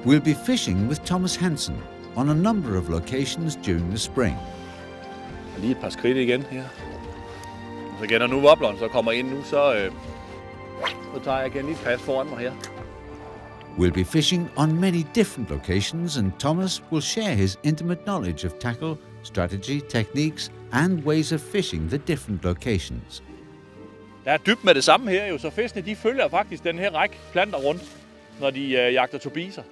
We'll be fishing with Thomas Hansen on a number of locations during the spring. Lige et par skridt igen her. Så igen, når nu wobleren så kommer ind nu, så tager jeg igen lige et pas foran mig her. We'll be fishing on many different locations, and Thomas will share his intimate knowledge of tackle, strategy, techniques and ways of fishing the different locations. Der er dybt med det samme her jo, så fiskene de følger faktisk den her række planter rundt, når de jagter tobiser.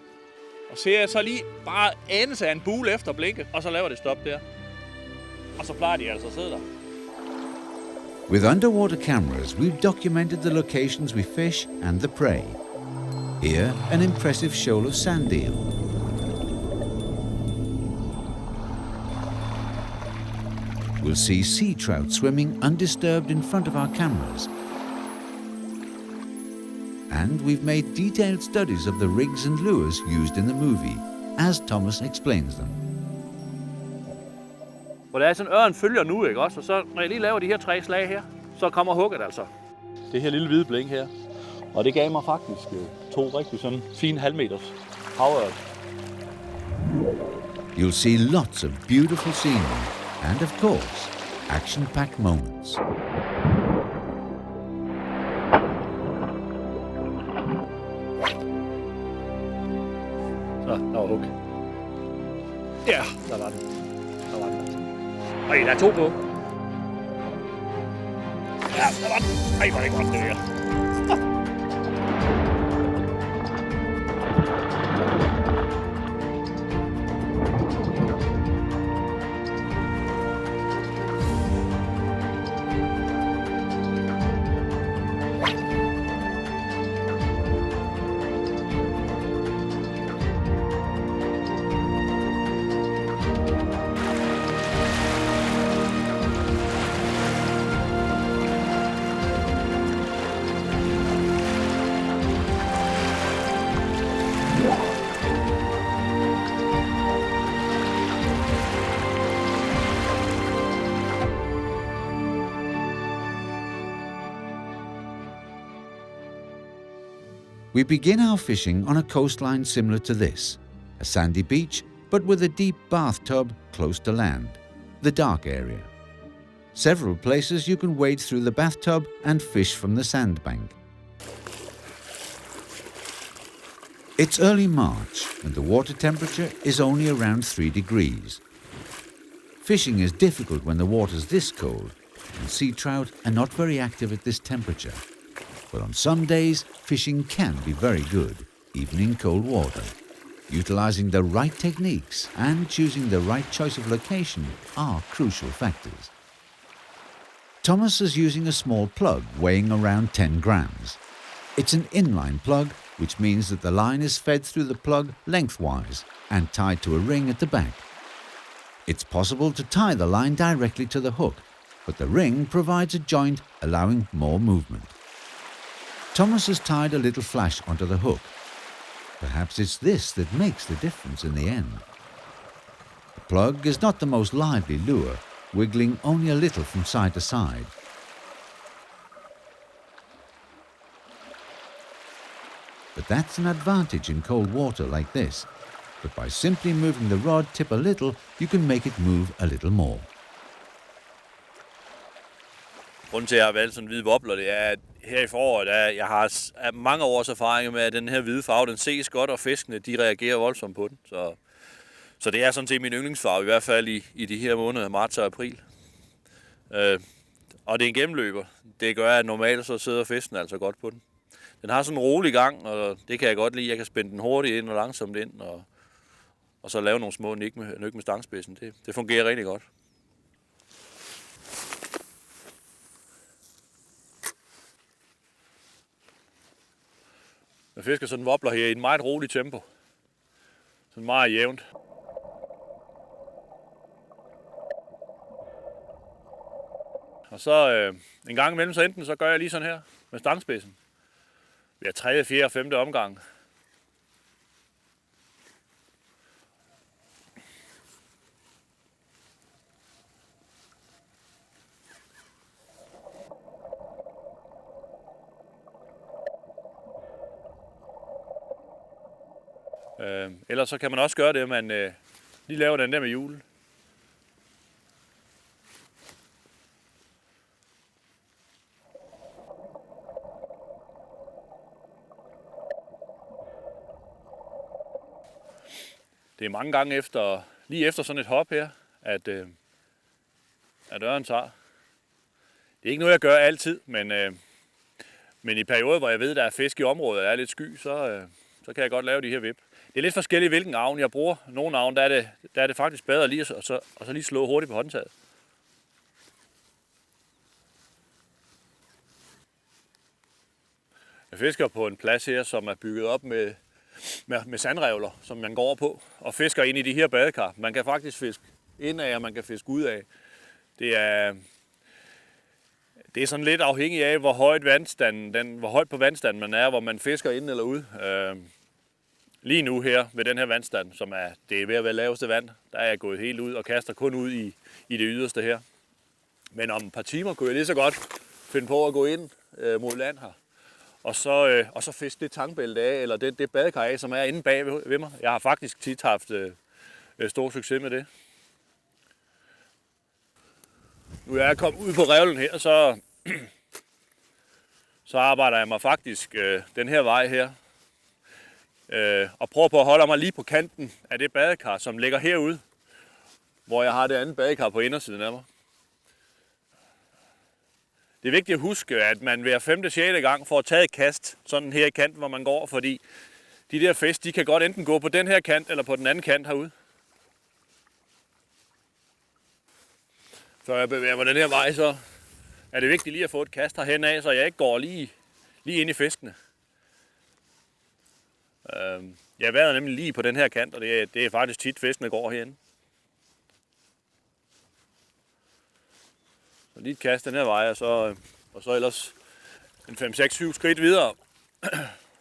Og ser jeg så lige bare anelse af en bule efter blinke, og så laver det stop der. Og så plejer de altså at sidde der. With underwater cameras, we've documented the locations we fish and the prey. Here, an impressive shoal of sand eel. We'll see sea trout swimming undisturbed in front of our cameras. And we've made detailed studies of the rigs and lures used in the movie, as Thomas explains them. Hvor der er sådan ørn følger nu, ikke også? Og så når jeg lige laver de her 3 slag her, så kommer hugget altså. Det her lille hvide blink her. Og det gav mig faktisk 2 rigtig sådan fine halvmeters havørn. You'll see lots of beautiful scenery and, of course, action-packed moments. Så, der var hug. Ja, der var den. Der var den altså. Ej, der er 2 på. Ja, der var den. Ej, hvor er det godt det her. We begin our fishing on a coastline similar to this, a sandy beach, but with a deep bathtub close to land, the dark area. Several places you can wade through the bathtub and fish from the sandbank. It's early March and the water temperature is only around 3 degrees. Fishing is difficult when the water's this cold, and sea trout are not very active at this temperature. But on some days, fishing can be very good, even in cold water. Utilizing the right techniques and choosing the right choice of location are crucial factors. Thomas is using a small plug weighing around 10 grams. It's an inline plug, which means that the line is fed through the plug lengthwise and tied to a ring at the back. It's possible to tie the line directly to the hook, but the ring provides a joint allowing more movement. Thomas has tied a little flash onto the hook. Perhaps it's this that makes the difference in the end. The plug is not the most lively lure, wiggling only a little from side to side. But that's an advantage in cold water like this. But by simply moving the rod tip a little, you can make it move a little more. Grunden til, at jeg har valgt sådan en hvid wobbler, det er, at her i foråret, jeg har mange års erfaring med, at den her hvide farve, den ses godt, og fiskene, de reagerer voldsomt på den. Så det er sådan set min yndlingsfarve, i hvert fald i de her måneder, marts og april. Og det er en gennemløber. Det gør, at normalt så sidder fisken altså godt på den. Den har sådan en rolig gang, og det kan jeg godt lide. Jeg kan spænde den hurtigt ind og langsomt ind, og så lave nogle små nik med stangspidsen. Det fungerer rigtig godt. Jeg fisker sådan en wobbler her i et meget roligt tempo. Sådan meget jævnt. Og så en gang imellem, så enten så gør jeg lige sådan her med stangspidsen. Vi har 3., 4. og 5. omgang. Ellers så kan man også gøre det, at man lige laver den der med hjulet. Det er mange gange lige efter sådan et hop her, at døren tager. Det er ikke noget, jeg gør altid, men i perioder, hvor jeg ved, der er fisk i området, og der er lidt sky, så kan jeg godt lave de her vip. Det er lidt forskelligt, hvilken avn jeg bruger. Nogle avn, der er det faktisk bedre lige og så lige slå hurtigt på håndtaget. Jeg fisker på en plads her, som er bygget op med sandrevler, som man går over på, og fisker ind i de her badekar. Man kan faktisk fiske ind af, og man kan fiske ud af. Det er sådan lidt afhængigt af, hvor højt på vandstanden man er, hvor man fisker ind eller ud. Lige nu her ved den her vandstand, det er ved at være laveste vand, der er jeg gået helt ud og kaster kun ud i det yderste her. Men om et par timer kunne jeg lige så godt finde på at gå ind mod land her. Og så fiske det tangbælte af, eller det badekar af, som er inde bag ved mig. Jeg har faktisk tit haft stor succes med det. Nu er jeg kommet ud på revlen her, så arbejder jeg mig faktisk den her vej her. Og prøver på at holde mig lige på kanten af det badekar, som ligger herude, hvor jeg har det andet badekar på indersiden af mig. Det er vigtigt at huske, at man hver 5. og 6. gang får taget et kast, sådan her i kanten, hvor man går, fordi de der fisk, de kan godt enten gå på den her kant, eller på den anden kant herude. Før jeg bevæger mig den her vej, så er det vigtigt lige at få et kast herhen af, så jeg ikke går lige ind i fiskene. Jeg vader nemlig lige på den her kant, og det er faktisk tit fiskene går herinde. Så lige et kast den her vej, og så ellers en 5, 6, 7 skridt videre,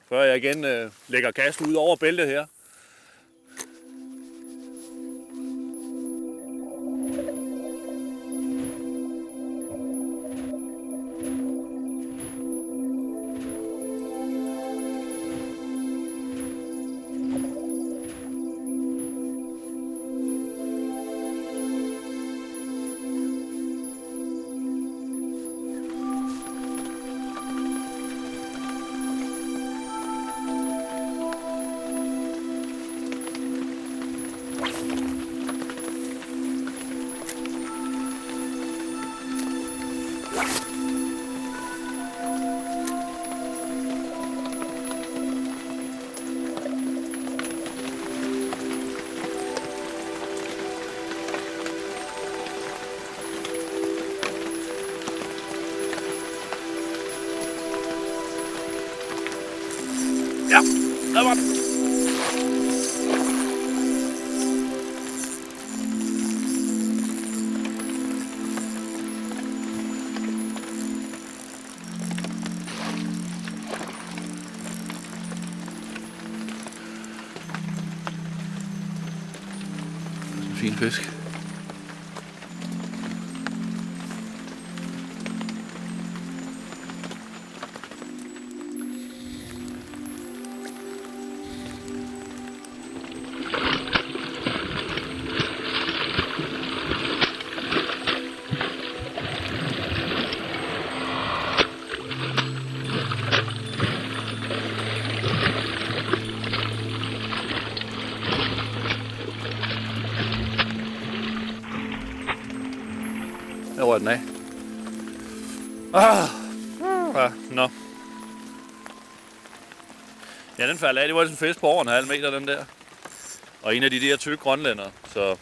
før jeg igen lægger kasten ud over bæltet her. Ja, der var den. Fin fisk. Der rører den af. Nå. Ja, den faldt af. Det var sådan en fisk på over en halv meter, den der. Og en af de der tykke grønlændere, så...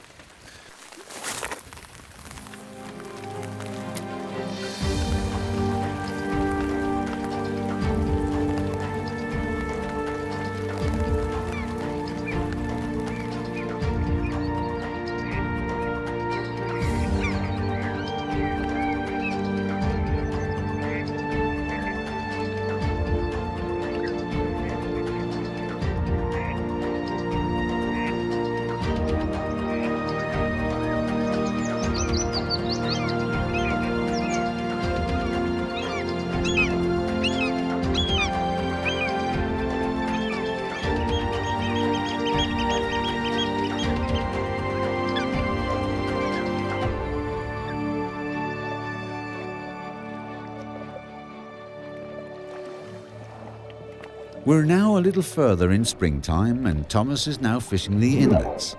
We're now a little further in springtime and Thomas is now fishing the inlets.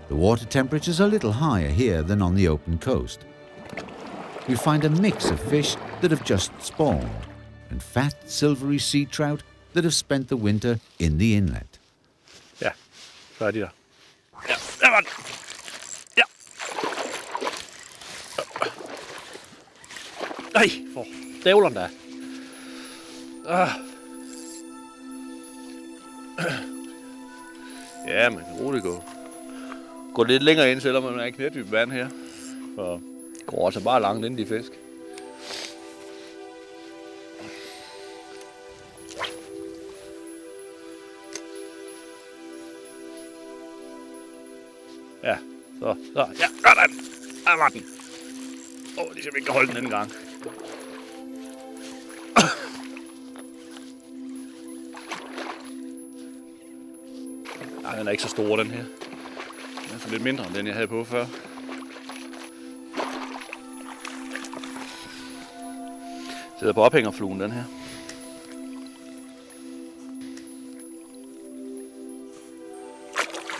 The water temperature's a little higher here than on the open coast. We find a mix of fish that have just spawned and fat, silvery sea trout that have spent the winter in the inlet. Ja, så er de der. Ja, der var den. Ja. Nej, for dævleren der. Ja, man kan roligt gå lidt længere ind, selvom man er i knædyb vand her. Og går også bare langt ind i fisk. Ja, så, ja, der var den. Ligesom ikke kan holde den anden gang. Nej, den er ikke så stor, den her. Den er så lidt mindre, end den jeg havde på før. Sidder på ophængerfluen, den her.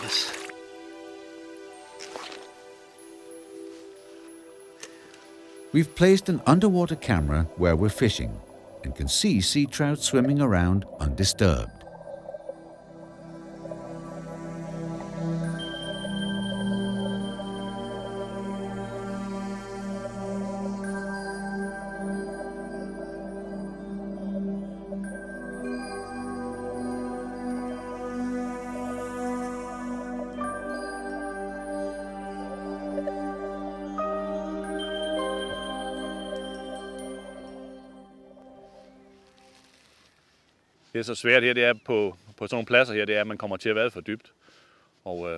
Yes. We've placed an underwater camera where we're fishing and can see sea trout swimming around undisturbed. Det er så svært her, det er på sådan nogle pladser her, det er, at man kommer til at være for dybt. Og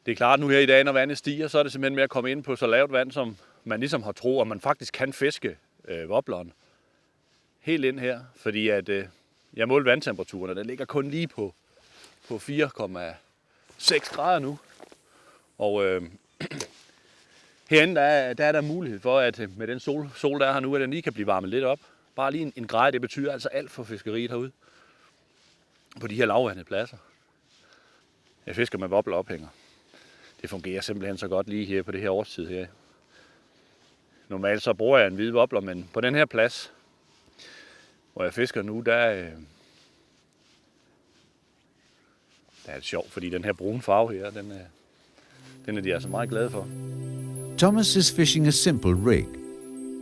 det er klart, nu her i dag, når vandet stiger, så er det simpelthen med at komme ind på så lavt vand, som man ligesom har tro, at man faktisk kan fiske wobleren helt ind her. Fordi at jeg målte vandtemperaturen, og den ligger kun lige på 4,6 grader nu. Og herinde der er der mulighed for, at med den sol der er her nu, at den lige kan blive varmet lidt op. Bare lige en grad, det betyder altså alt for fiskeriet herude. På de her lavvandede pladser. Jeg fisker med wobblerophænger. Det fungerer simpelthen så godt lige her på det her årstid her. Normalt så bruger jeg en hvid wobbler, men på den her plads, hvor jeg fisker nu, der er det sjovt, fordi den her brune farve her, den er de altså meget glade for. Thomas is fishing a simple rig.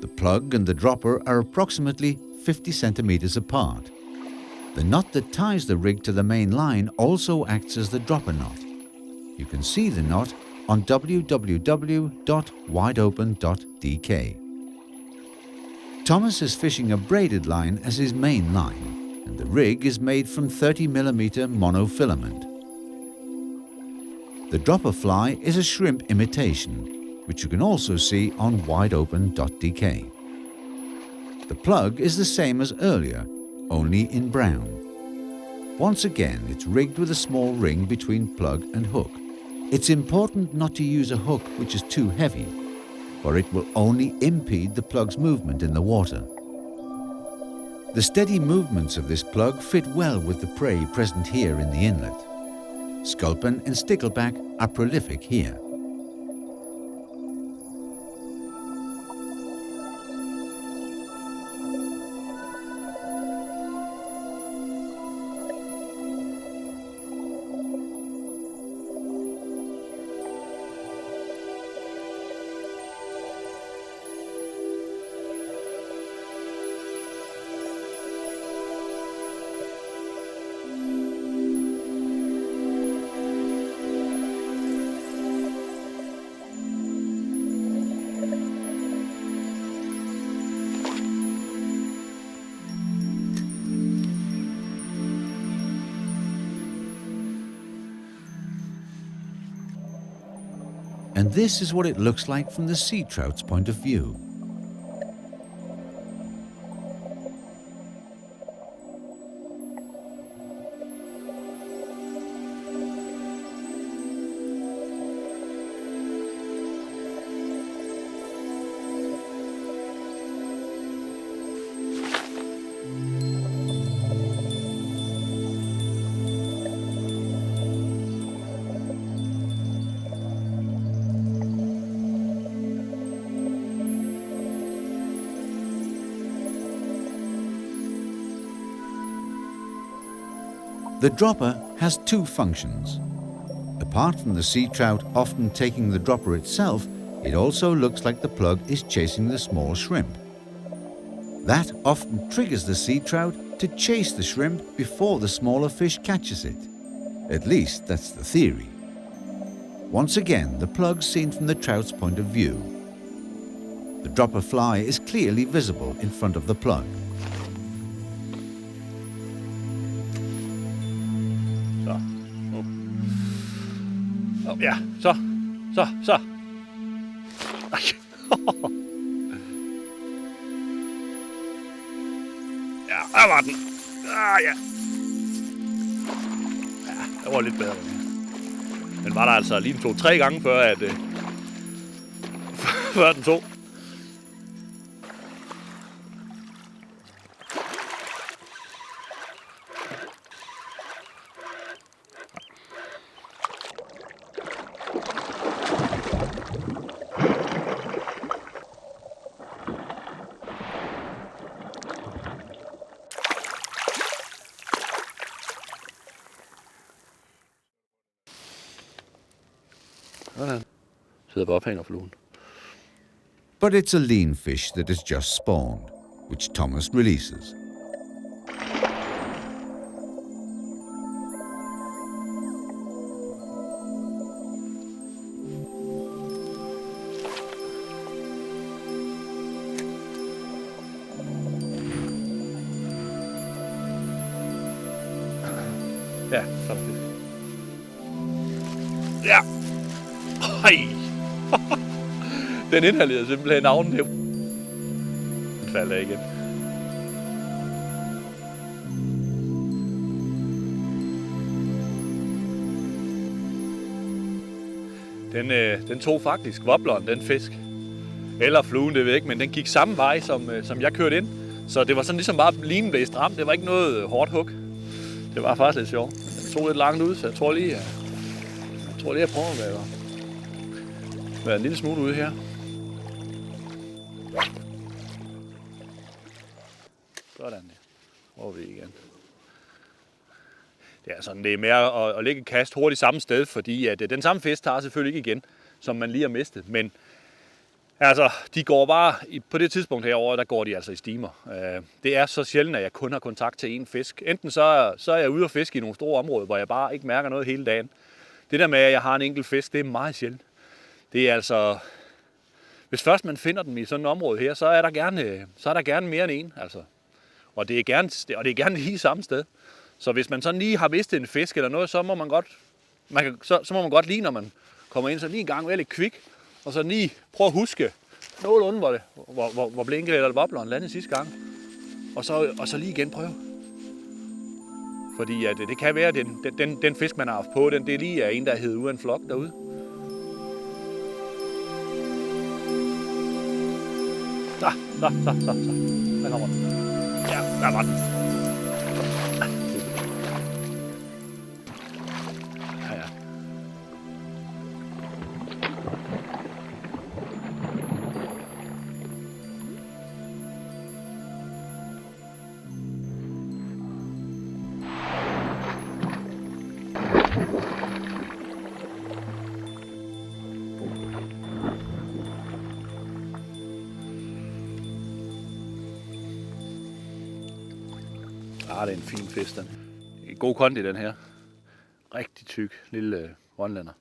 The plug and the dropper are approximately 50 centimeters apart. The knot that ties the rig to the main line also acts as the dropper knot. You can see the knot on www.wideopen.dk. Thomas is fishing a braided line as his main line, and the rig is made from 30mm monofilament. The dropper fly is a shrimp imitation, which you can also see on wideopen.dk. The plug is the same as earlier, only in brown. Once again, it's rigged with a small ring between plug and hook. It's important not to use a hook which is too heavy, for it will only impede the plug's movement in the water. The steady movements of this plug fit well with the prey present here in the inlet. Sculpin and stickleback are prolific here. And this is what it looks like from the sea trout's point of view. The dropper has two functions. Apart from the sea trout often taking the dropper itself, it also looks like the plug is chasing the small shrimp. That often triggers the sea trout to chase the shrimp before the smaller fish catches it. At least that's the theory. Once again, the plug's seen from the trout's point of view. The dropper fly is clearly visible in front of the plug. Ja, så. Ej. Ja, der var den. Ja. Ja, det var lidt bedre. Den var der altså lige 2-3 gange før, før den tog. Sidder på ophængerfluen. But it's a lean fish that has just spawned, which Thomas releases. Ja, så er der fisk. Ja! Hej! Den inhalerede simpelthen navnen her. Den falder igen. Den tog faktisk wobbleren, den fisk. Eller fluen, det ved jeg ikke, men den gik samme vej, som jeg kørte ind. Så det var sådan ligesom bare linen blev stram. Det var ikke noget hårdt hug. Det var faktisk lidt sjovt. Den tog lidt langt ud, så jeg tror lige, jeg prøver at være en lille smule ude her. Sådan der. Prøver vi igen. Det er sådan, det er mere at lægge kast hurtigt samme sted, fordi at den samme fisk tager selvfølgelig ikke igen, som man lige har mistet. Men altså, de går bare, på det tidspunkt herovre, der går de altså i stimer. Det er så sjældent, at jeg kun har kontakt til én fisk. Enten så er jeg ude og fiske i nogle store områder, hvor jeg bare ikke mærker noget hele dagen. Det der med, at jeg har en enkelt fisk, det er meget sjældent. Det er altså, hvis først man finder dem i sådan et område her, så er der gerne mere end en. Altså. Og det er gerne lige samme sted. Så hvis man sådan lige har mistet en fisk eller noget, så må man godt lige, når man kommer ind, så lige en gang være lidt kvik, og så lige prøve at huske nogenlunde, hvor blinket eller wobbleren landede sidste gang. Og så lige igen prøve. Fordi at det kan være, at den fisk, man har haft på, det lige er en, der hedder ud af en flok derude. Så. Der kommer den. Ja, der var den. Ja. Det er en fin fisk, den. God kondi, den her. Rigtig tyk, lille grønlander.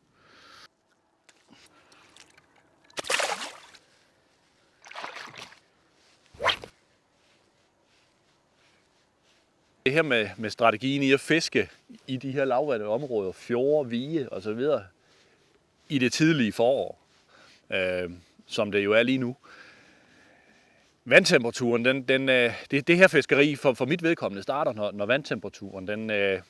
Det her med strategien i at fiske i de her lavvandede områder, fjorde, vige og så videre, i det tidlige forår, som det jo er lige nu. Vandtemperaturen, det her fiskeri for mit vedkommende starter, når vandtemperaturen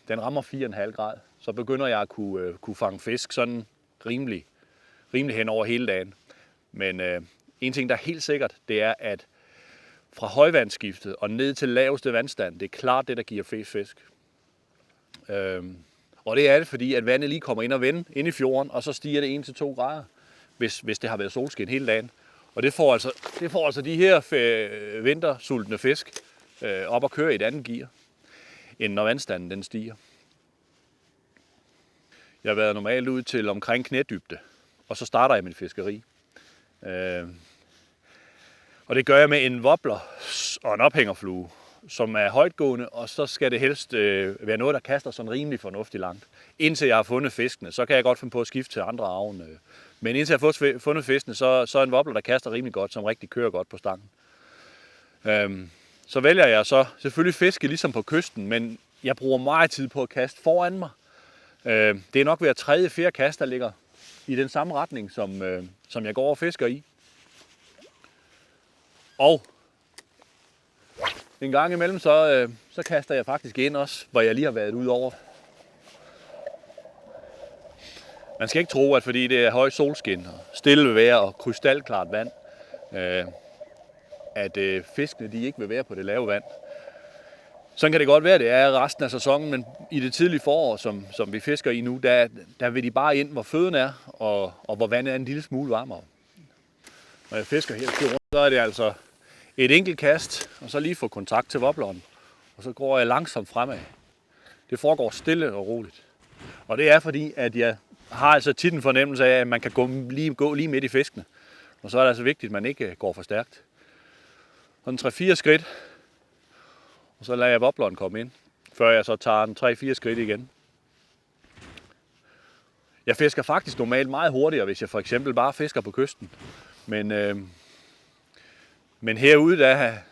den rammer 4,5 grader. Så begynder jeg at kunne fange fisk sådan rimelig hen over hele dagen. Men en ting, der er helt sikkert, det er, at fra højvandsskiftet og ned til laveste vandstand, det er klart det, der giver flest fisk. Og det er det, fordi at vandet lige kommer ind og vende ind i fjorden, og så stiger det 1-2 grader, hvis det har været solskin hele dagen. Og det får altså de her vintersultne fisk op at køre i et andet gear, end når vandstanden den stiger. Jeg har været normalt ud til omkring knædybde, og så starter jeg mit fiskeri. Og det gør jeg med en wobbler og en ophængerflue, som er højtgående, og så skal det helst være noget, der kaster sådan rimelig fornuftigt langt. Indtil jeg har fundet fiskene, så kan jeg godt finde på at skifte til andre avn. Men indtil jeg har fundet fiskene, så en wobbler, der kaster rimelig godt, som rigtig kører godt på stangen. Så vælger jeg så selvfølgelig fiske ligesom på kysten, men jeg bruger meget tid på at kaste foran mig. Det er nok hver tredje, fjerde kast, der ligger i den samme retning, som jeg går og fisker i. Og en gang imellem, så kaster jeg faktisk ind også, hvor jeg lige har været ude over. Man skal ikke tro, at fordi det er høj solskin og stille vejr og krystalklart vand, at fiskene de ikke vil være på det lave vand. Sådan kan det godt være, det er resten af sæsonen, men i det tidlige forår, som vi fisker i nu, der vil de bare ind, hvor føden er, og hvor vandet er en lille smule varmere. Når jeg fisker helt rundt, så er det altså et enkelt kast, og så lige få kontakt til wobbleren, og så går jeg langsomt fremad. Det foregår stille og roligt. Og det er fordi, at jeg har altså tit en fornemmelse af, at man kan gå lige midt i fiskene. Og så er det altså vigtigt, at man ikke går for stærkt. Sådan 3-4 skridt, og så lader jeg wobbleren komme ind, før jeg så tager en 3-4 skridt igen. Jeg fisker faktisk normalt meget hurtigere, hvis jeg for eksempel bare fisker på kysten. Men herude, der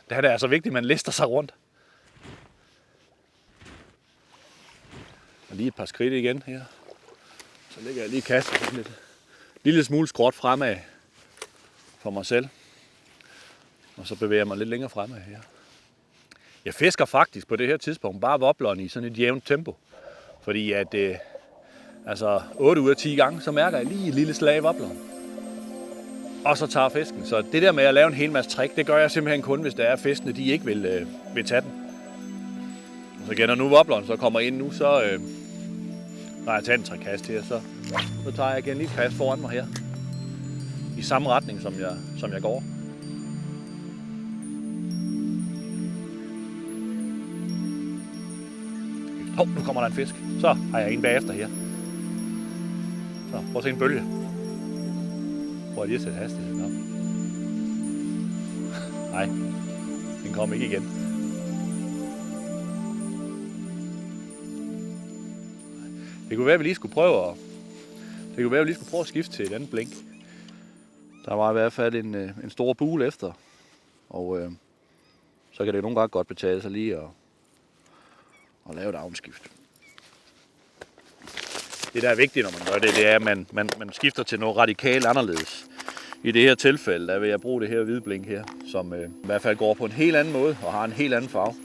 er det altså vigtigt, at man lister sig rundt. Og lige et par skridt igen her. Så lægger jeg lige kastet sådan lidt lille smule skråt fremad for mig selv. Og så bevæger jeg mig lidt længere fremad her. Jeg fisker faktisk på det her tidspunkt bare wobbleren i sådan et jævnt tempo. Fordi at 8 ud af 10 gange, så mærker jeg lige et lille slag i wobbleren. Og så tager fisken. Så det der med at lave en hel masse trick, det gør jeg simpelthen kun, hvis der er fiskene, de ikke vil tage den. Og så igen, når nu wobbleren så kommer ind nu, så når jeg tager en trækast her, så tager jeg igen lige et kast foran mig her. I samme retning, som jeg går. Nu kommer der en fisk. Så har jeg en bagefter her. Så prøv at se en bølge. Prøv lige at sætte hastigheden op. Nej, den kommer ikke igen. Det kunne være, at vi lige skulle prøve at skifte til et andet blink. Der var i hvert fald en stor bule efter. Og så kan det nogle gange godt betale sig lige at lave et avnskift. Det, der er vigtigt, når man gør det, det er, at man skifter til noget radikalt anderledes. I det her tilfælde, der vil jeg bruge det her hvide blink her, som i hvert fald går på en helt anden måde og har en helt anden farve.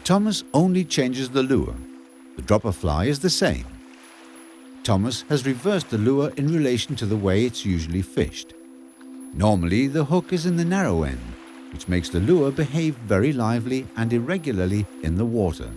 Thomas only changes the lure. The dropper fly is the same. Thomas has reversed the lure in relation to the way it's usually fished. Normally, the hook is in the narrow end, which makes the lure behave very lively and irregularly in the water.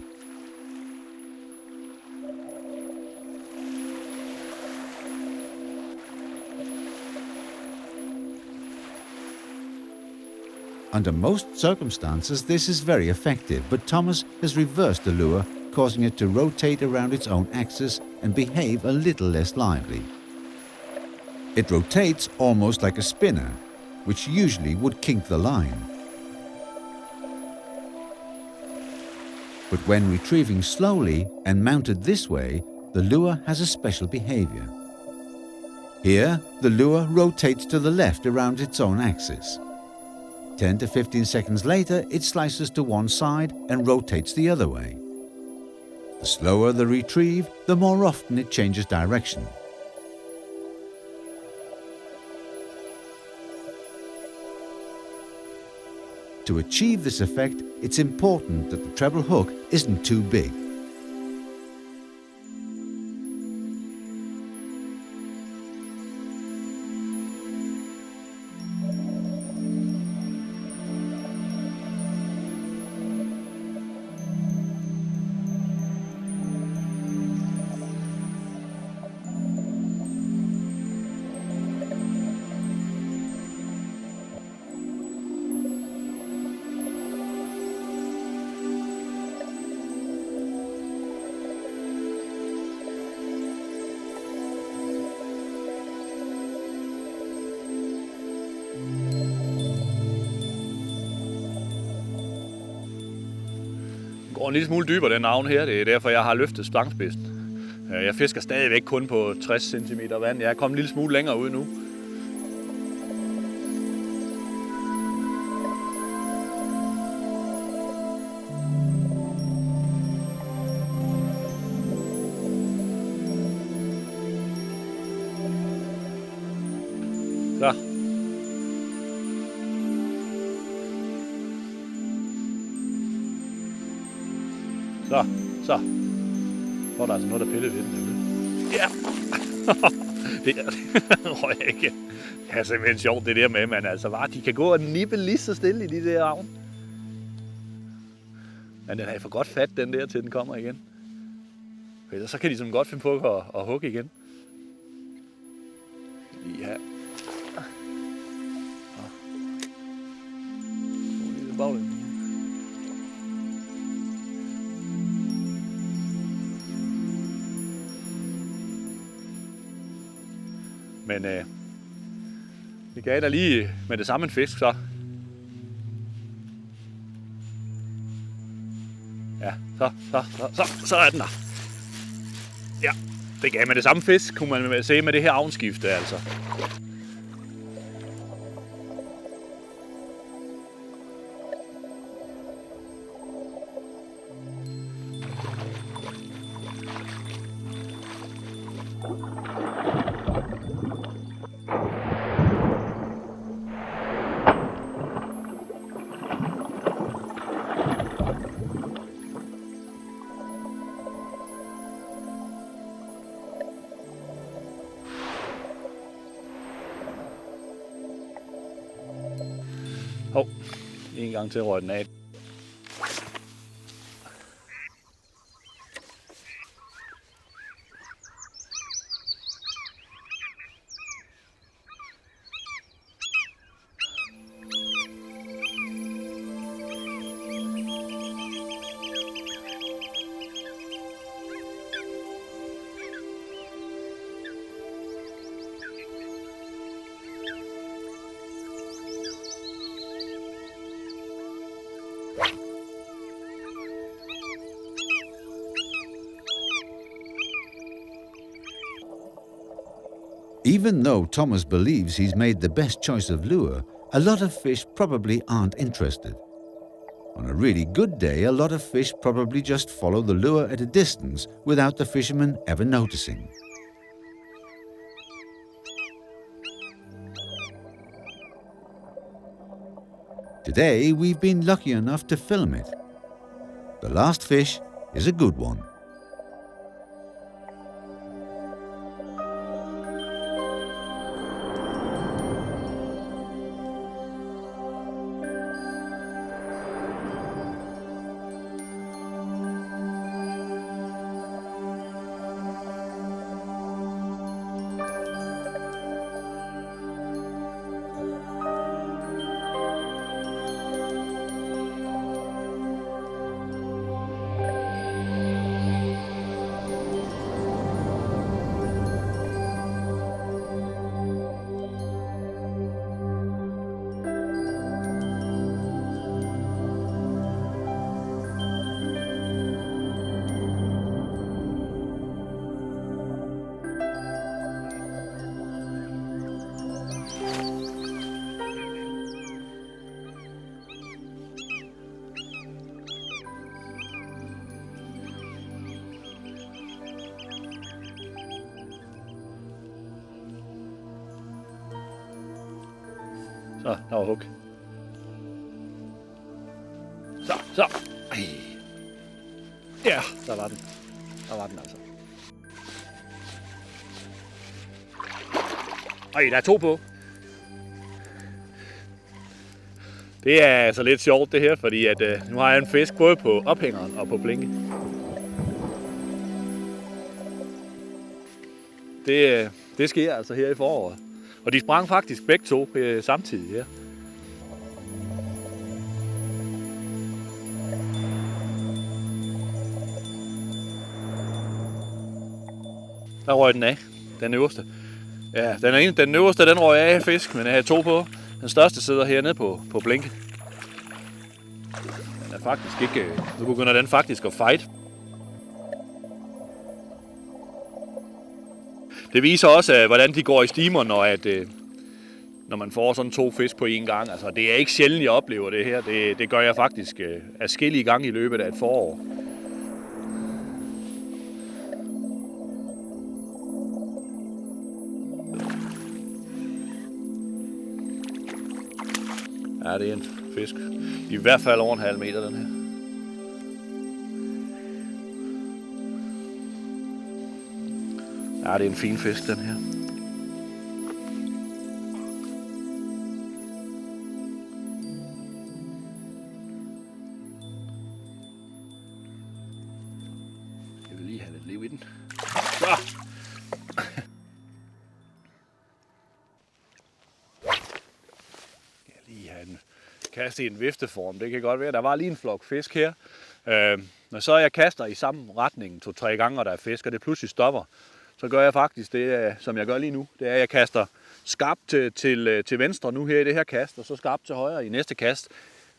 Under most circumstances, this is very effective, but Thomas has reversed the lure, causing it to rotate around its own axis and behave a little less lively. It rotates almost like a spinner, which usually would kink the line. But when retrieving slowly and mounted this way, the lure has a special behavior. Here, the lure rotates to the left around its own axis. 10 to 15 seconds later, it slices to one side and rotates the other way. The slower the retrieve, the more often it changes direction. To achieve this effect, it's important that the treble hook isn't too big. går en lille smule dybere, den navn her. Det er derfor, jeg har løftet stangspidsen. Jeg fisker stadigvæk kun på 60 cm vand. Jeg er kommet en lille smule længere ud nu. Så. Så. Så er der altså noget, der pillede ved den derude. Ja! Det røg jeg ikke. Det er simpelthen sjovt, det der med, man altså bare, de kan gå og nippe lige så stille i de der avn. Men den har for godt fat, den der, til den kommer igen. For så kan de sådan godt finde på at hugge igen. Lige her. Baglæns. Men det gav der lige med det samme en fisk, så. Ja, så er den der. Ja, det gav med det samme fisk, kunne man se med det her avnskifte, altså. En gang til røg den af. Even though Thomas believes he's made the best choice of lure, a lot of fish probably aren't interested. On a really good day, a lot of fish probably just follow the lure at a distance without the fisherman ever noticing. Today, we've been lucky enough to film it. The last fish is a good one. Så, der var hug. Så. Ej. Ja, der var den. Der var den altså. Ej, der er 2 på. Det er altså lidt sjovt det her, fordi at, nu har jeg en fisk både på ophængeren og på blinke. Det sker altså her i foråret. Og de sprang faktisk begge 2 samtidig her. Der røg den af, den øverste. Ja, den øverste, den røg af fisk, men jeg har 2 på. Den største sidder hernede på blinke. Den er faktisk ikke... Nu begynder den faktisk at fight. Det viser også, hvordan de går i stimer, når man får sådan 2 fisk på én gang. Altså, det er ikke sjældent, jeg oplever det her. Det gør jeg faktisk adskillige gange i løbet af et forår. Ja, det er en fisk. I hvert fald over en halv meter, den her. Ja, det er en fin fisk, den her. Jeg vil lige have lidt liv i den. Så! Kaste i en vifteform. Det kan godt være. Der var lige en flok fisk her. Når så jeg kaster i samme retning 2-3 gange, og der er fisk, og det pludselig stopper, så gør jeg faktisk det, som jeg gør lige nu. Det er, at jeg kaster skarpt til venstre nu her i det her kast, og så skarpt til højre i næste kast.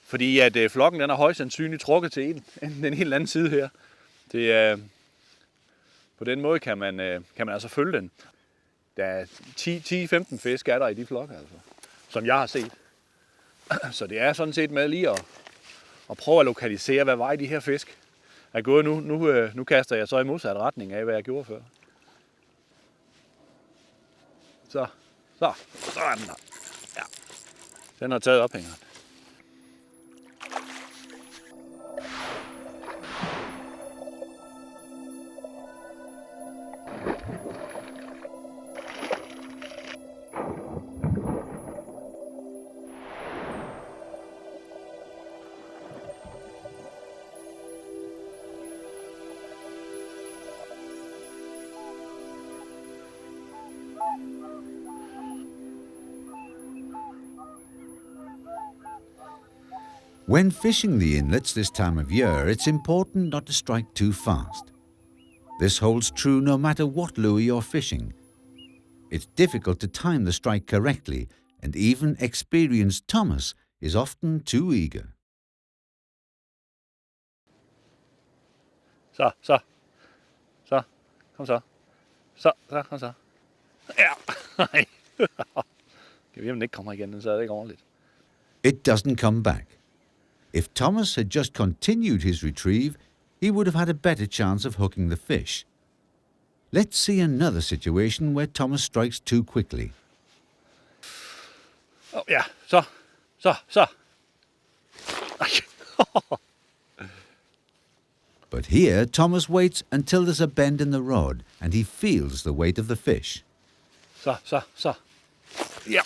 Fordi at flokken den er højst sandsynligt trukket til den helt anden side her. Det, på den måde kan man altså følge den. Der er 10-15 fisk er der i de flokke, altså, som jeg har set. Så det er sådan set med lige at prøve at lokalisere, hvad vej de her fisk er gået nu. Nu kaster jeg så i modsat retning af, hvad jeg gjorde før. Så er den der. Ja. Den har taget ophængeren. When fishing the inlets this time of year, it's important not to strike too fast. This holds true no matter what lure you're fishing. It's difficult to time the strike correctly, and even experienced Thomas is often too eager. Så. Kom så. Kom så. Ja. Nej. Kan vi, om den ikke kommer igen, så er det ikke ordentligt. It doesn't come back. If Thomas had just continued his retrieve, he would have had a better chance of hooking the fish. Let's see another situation where Thomas strikes too quickly. Oh, ja, så. But here, Thomas waits until there's a bend in the rod and he feels the weight of the fish. Så. Ja.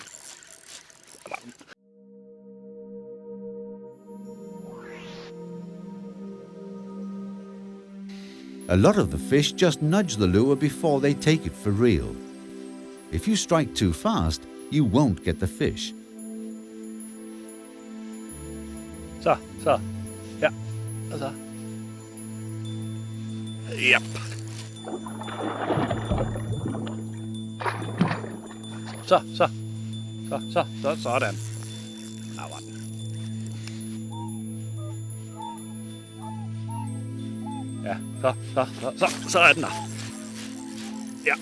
A lot of the fish just nudge the lure before they take it for real. If you strike too fast, you won't get the fish. Så. Ja. Og så. Yep. Så. Sådan. Der var den. Ja, så er den der. Ja.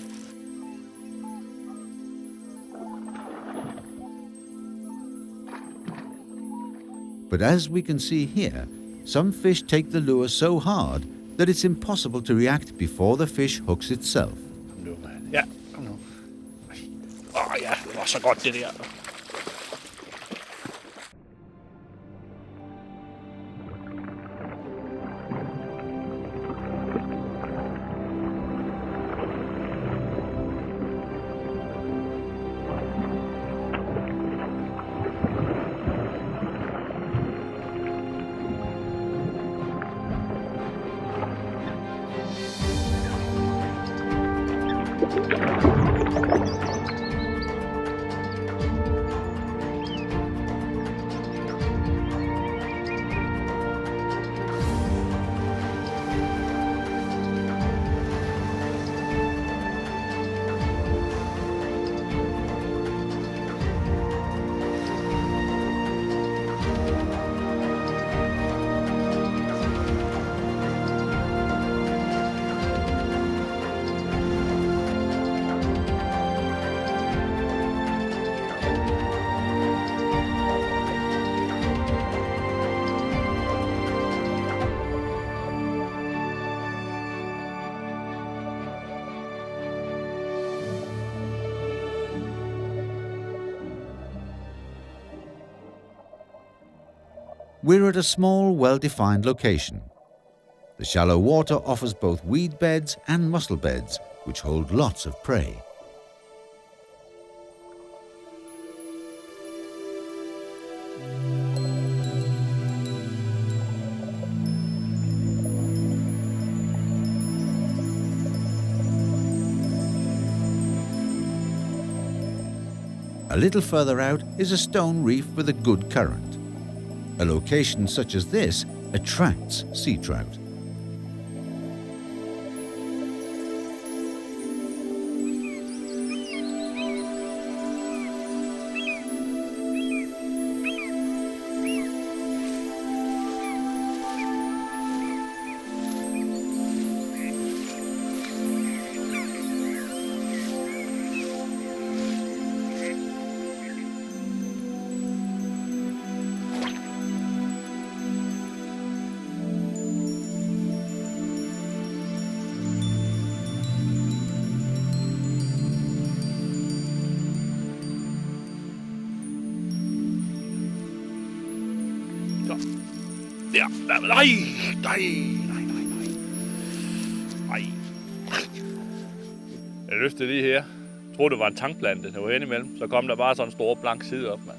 But as we can see here, some fish take the lure so hard that it's impossible to react before the fish hooks itself. Kom nu, mand. Ja, kom nu. Ja, det var så godt det der. We're at a small, well-defined location. The shallow water offers both weed beds and mussel beds, which hold lots of prey. A little further out is a stone reef with a good current. A location such as this attracts sea trout. Der, nej. Jeg løftede lige her. Jeg troede, det var en tankplante, der var hen imellem. Så kom der bare sådan en stor blank side op, mand.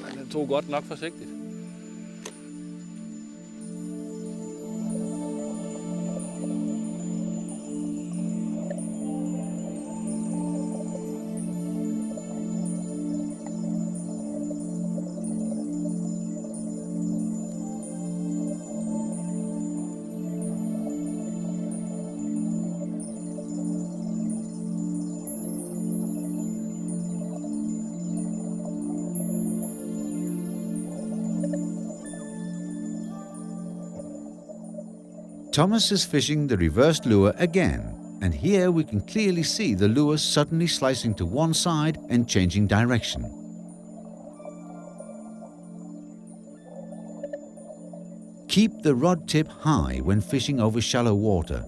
Men den tog godt nok forsigtigt. Thomas is fishing the reversed lure again, and here we can clearly see the lure suddenly slicing to one side and changing direction. Keep the rod tip high when fishing over shallow water.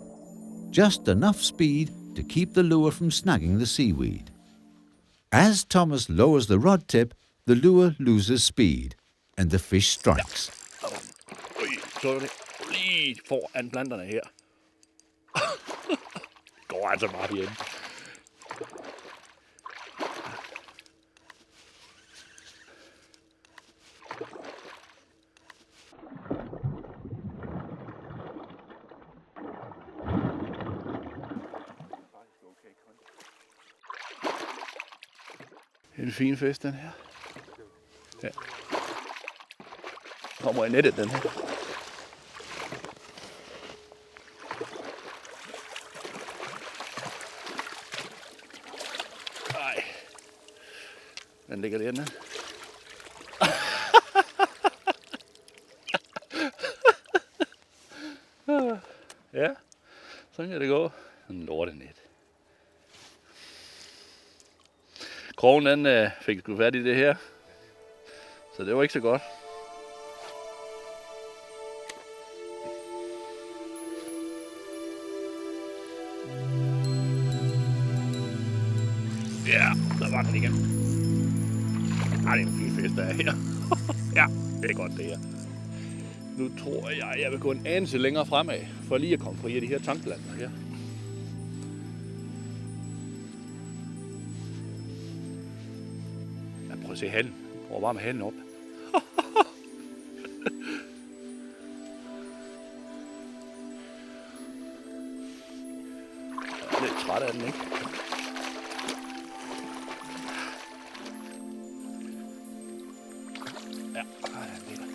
Just enough speed to keep the lure from snagging the seaweed. As Thomas lowers the rod tip, the lure loses speed, and the fish strikes. Så det lige foran planterne her. Går altså bare igen. En fin fisk, den her. Ja. Kommer i nettet, den her. Ej. Den ligger derinde. Ja, sådan kan det gå. En lortenet. Krogen den fik sgu fat i det her, så det var ikke så godt. Ja, der var den igen. Ej, det er en fin fisk, der er her. Ja, det er godt det her. Nu tror jeg vil gå en anelse længere fremad, for lige at komme fri af de her tankplanter her. Prøv at se halen. Prøv bare med halen op. Jeg er lidt træt af den, ikke? Ja, den ligger.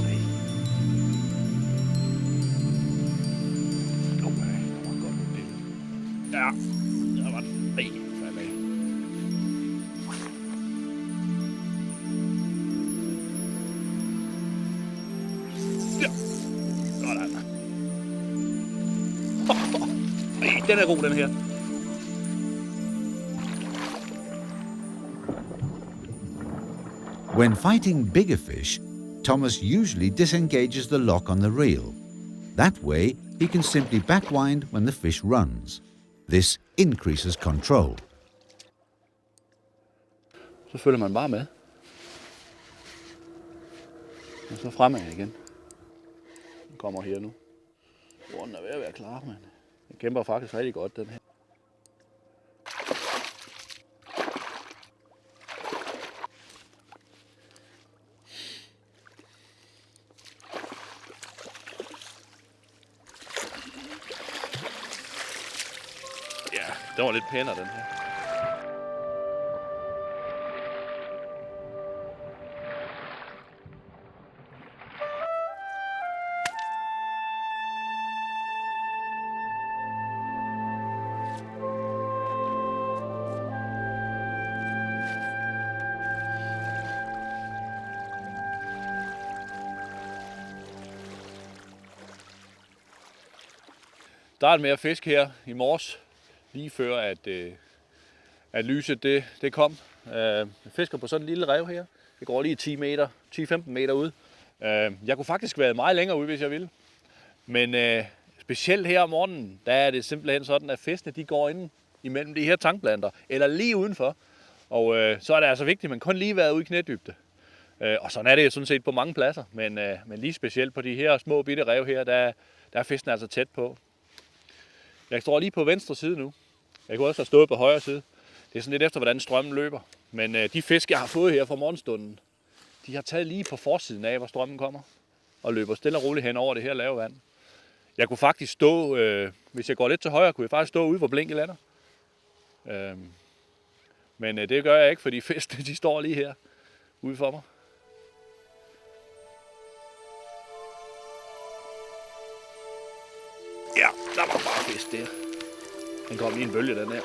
Ja. Ja, der var den. Ej, fandme. Ja, sådan. Ej, den er god, den her. When fighting bigger fish, Thomas usually disengages the lock on the reel. That way, he can simply backwind when the fish runs. This increases control. Så følger man bare med. Og så fremad igen. Den kommer her nu. Den er ved at være klar, men den kæmper faktisk rigtig godt, den her. Ja, den var lidt pænere, den her. Startede med at fiske her i morges, lige før at lyset det kom. Jeg fisker på sådan en lille rev her. Det går lige 10-15 meter ud. Jeg kunne faktisk være meget længere ude, hvis jeg ville. Men specielt her om morgenen, der er det simpelthen sådan, at fiskene de går ind imellem de her tankplanter, eller lige udenfor. Og så er det altså vigtigt, at man kun lige været ude i knædybde. Og sådan er det jo sådan set på mange pladser, men lige specielt på de her små bitte rev her, der er fiskene altså tæt på. Jeg står lige på venstre side nu. Jeg kunne også have stået på højre side. Det er sådan lidt efter, hvordan strømmen løber. Men de fisk, jeg har fået her fra morgenstunden, de har taget lige på forsiden af, hvor strømmen kommer. Og løber stille og roligt hen over det her lave vand. Jeg kunne faktisk stå, hvis jeg går lidt til højre, kunne jeg faktisk stå ude, hvor blinket lander. Men det gør jeg ikke, fordi fiskene de står lige her ude for mig. Ja, der var bare fisk der. Den kom i en bølge, den her.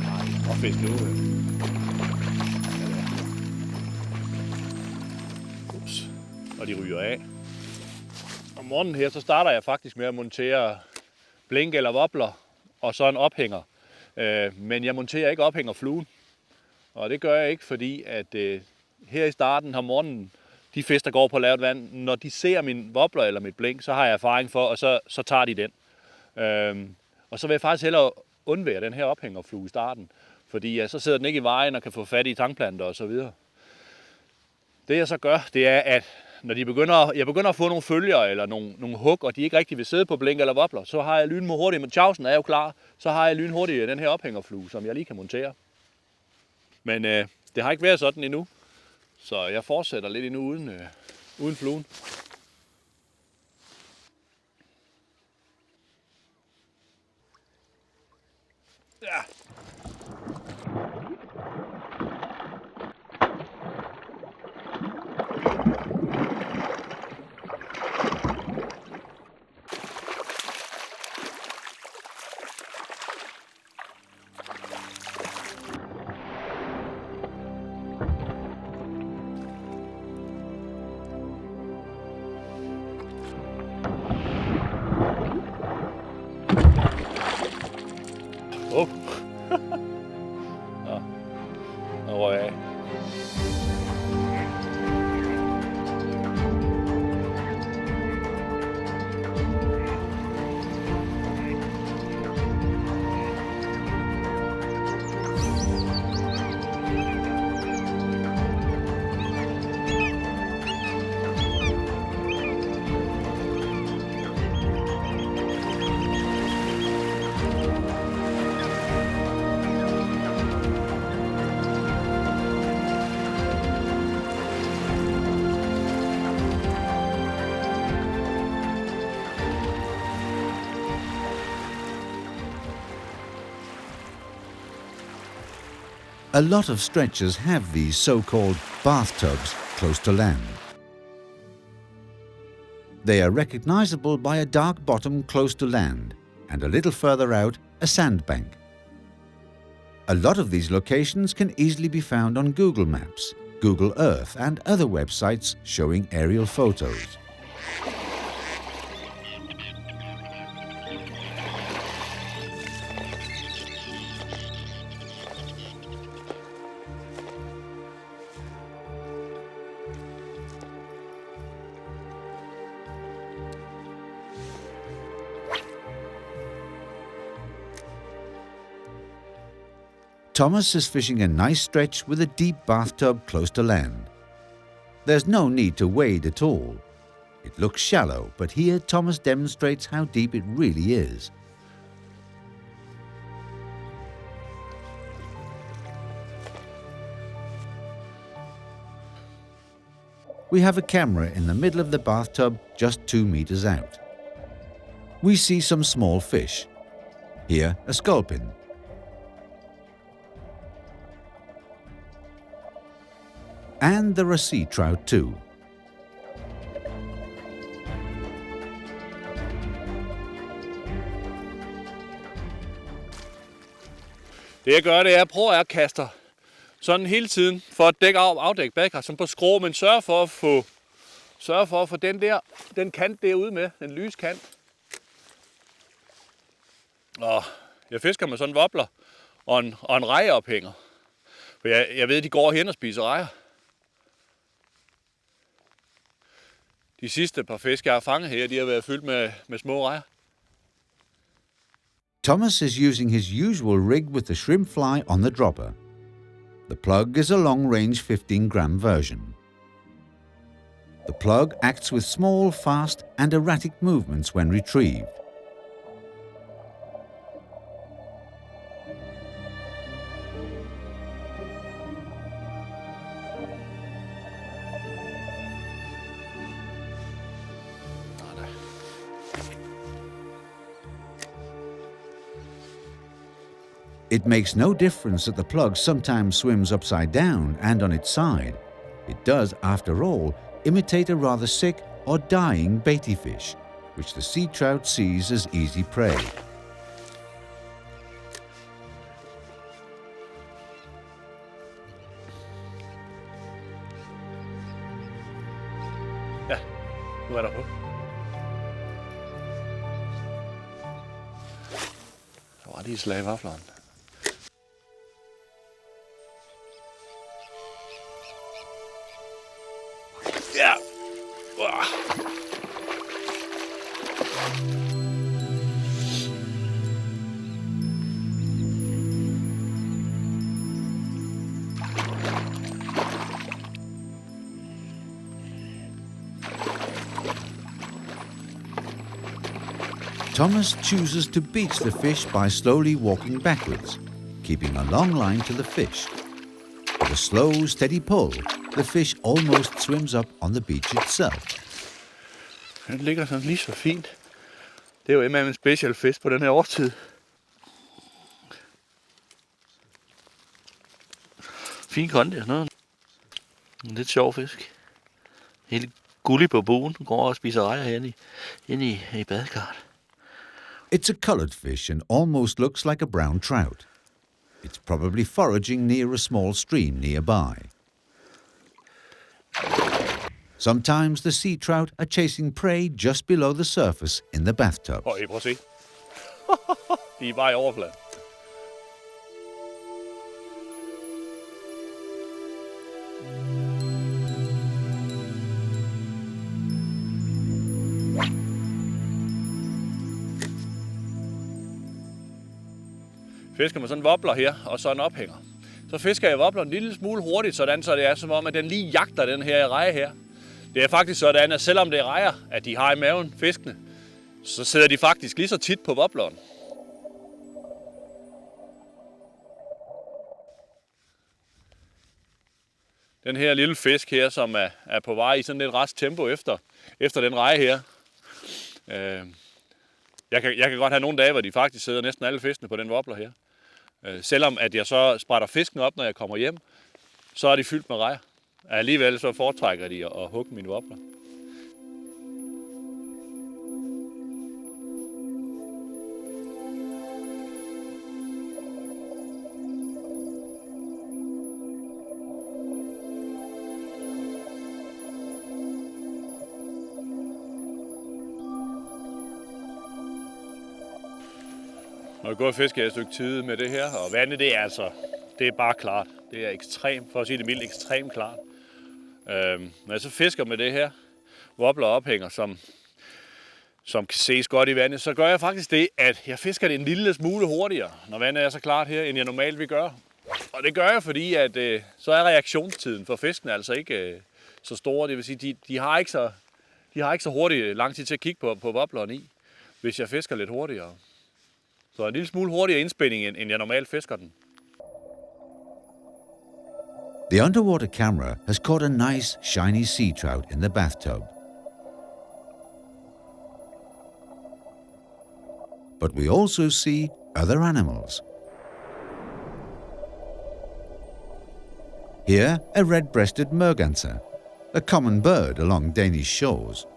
Nej, og fisk nu. Ups. Og de ryger af. Om morgenen her, så starter jeg faktisk med at montere blink eller wobbler og så en ophænger. Men jeg monterer ikke ophængerfluen. Og det gør jeg ikke, fordi at her i starten om morgenen, de fisk, der går på lavt vand, når de ser min wobbler eller mit blink, så har jeg erfaring for, og så tager de den. Og så vil jeg faktisk hellere undvære den her ophængerflue i starten, fordi så sidder den ikke i vejen og kan få fat i tankplanter og så videre. Det jeg så gør, det er, at når jeg begynder at få nogle følger eller nogle hug, og de ikke rigtig vil sidde på blink eller wobbler, så har jeg lynhurtigt, men tjavsen er jo klar, så har jeg lynhurtigt den her ophængerflue, som jeg lige kan montere. Men det har ikke været sådan endnu. Så jeg fortsætter lidt endnu uden fluen. Ja. Nå, røg af. A lot of stretchers have these so-called bathtubs close to land. They are recognizable by a dark bottom close to land and a little further out a sandbank. A lot of these locations can easily be found on Google Maps, Google Earth and other websites showing aerial photos. Thomas is fishing a nice stretch with a deep bathtub close to land. There's no need to wade at all. It looks shallow, but here Thomas demonstrates how deep it really is. We have a camera in the middle of the bathtub just 2 meters out. We see some small fish. Here, a sculpin. And there are sea trout too. Det jeg gør, det er, at jeg prøver at kaste sådan hele tiden for at afdække badkar, som på skrå, men sørge for at få den kant derude med, den lyse kant. Og jeg fisker med sådan en wobbler og en rejeophænger. For jeg ved, de går hen og spiser rejer. De sidste par fisk, jeg har fanget her, de har været fyldt med små rejer. Thomas is using his usual rig with the shrimp fly on the dropper. The plug is a long-range 15-gram version. The plug acts with small, fast and erratic movements when retrieved. It makes no difference that the plug sometimes swims upside down and on its side. It does, after all, imitate a rather sick or dying baity fish, which the sea trout sees as easy prey. Ja, nu er der på. Så var lige slag i vafleren. Ja. Thomas chooses to beach the fish by slowly walking backwards, keeping a long line to the fish. With a slow, steady pull, the fish almost swims up on the beach itself. Den ligger sådan lige så fint. Det er jo en special fisk på den her årstid. Fin kondi og sådan noget. En lidt sjov fisk. Helt gullig på buen. Går og spiser rejer herinde i badekarret. It's a colored fish and almost looks like a brown trout. It's probably foraging near a small stream nearby. Sometimes the sea trout are chasing prey just below the surface in the bathtub. Prøv at se. De er bare i overfladen. Fisker med sådan en wobbler her, og så en ophænger. Så fisker jeg wobbleren en lille smule hurtigt, sådan så det er som om, at den lige jagter den her reje her. Det er faktisk sådan, at selvom det er rejer, at de har i maven, fiskene, så sidder de faktisk lige så tit på wobbleren. Den her lille fisk her, som er på vej i sådan lidt rask tempo efter den reje her. Jeg kan godt have nogle dage, hvor de faktisk sidder næsten alle fiskene på den wobbler her. Selvom at jeg så sprætter fisken op, når jeg kommer hjem, så er de fyldt med rejer. Alligevel så foretrækker de at hugge mine wobbler. Når jeg går og fisker et stykke tid med det her, og vandet det er bare klart. Det er ekstremt, for at sige det mildt, ekstremt klart. Når jeg så fisker med det her wobbler ophænger, som kan ses godt i vandet, så gør jeg faktisk det, at jeg fisker det en lille smule hurtigere, når vandet er så klart her, end jeg normalt vil gøre. Og det gør jeg, fordi at, så er reaktionstiden for fiskene altså ikke så stor. Det vil sige, de har ikke så hurtigt lang tid til at kigge på wobleren i, hvis jeg fisker lidt hurtigere. Så en lille smule hurtigere indspænding, end jeg normalt fisker den. The underwater camera has caught a nice, shiny sea trout in the bathtub. But we also see other animals. Here, a red-breasted merganser, a common bird along Danish shores.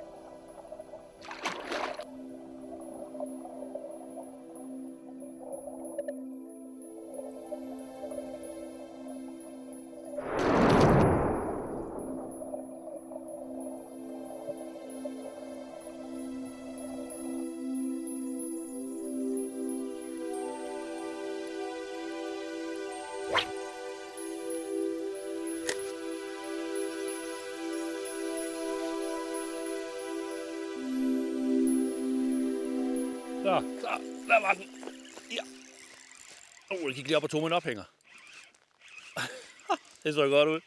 Så, der var den. Ja. Jeg gik lige op og tog min ophænger. Det så godt ud.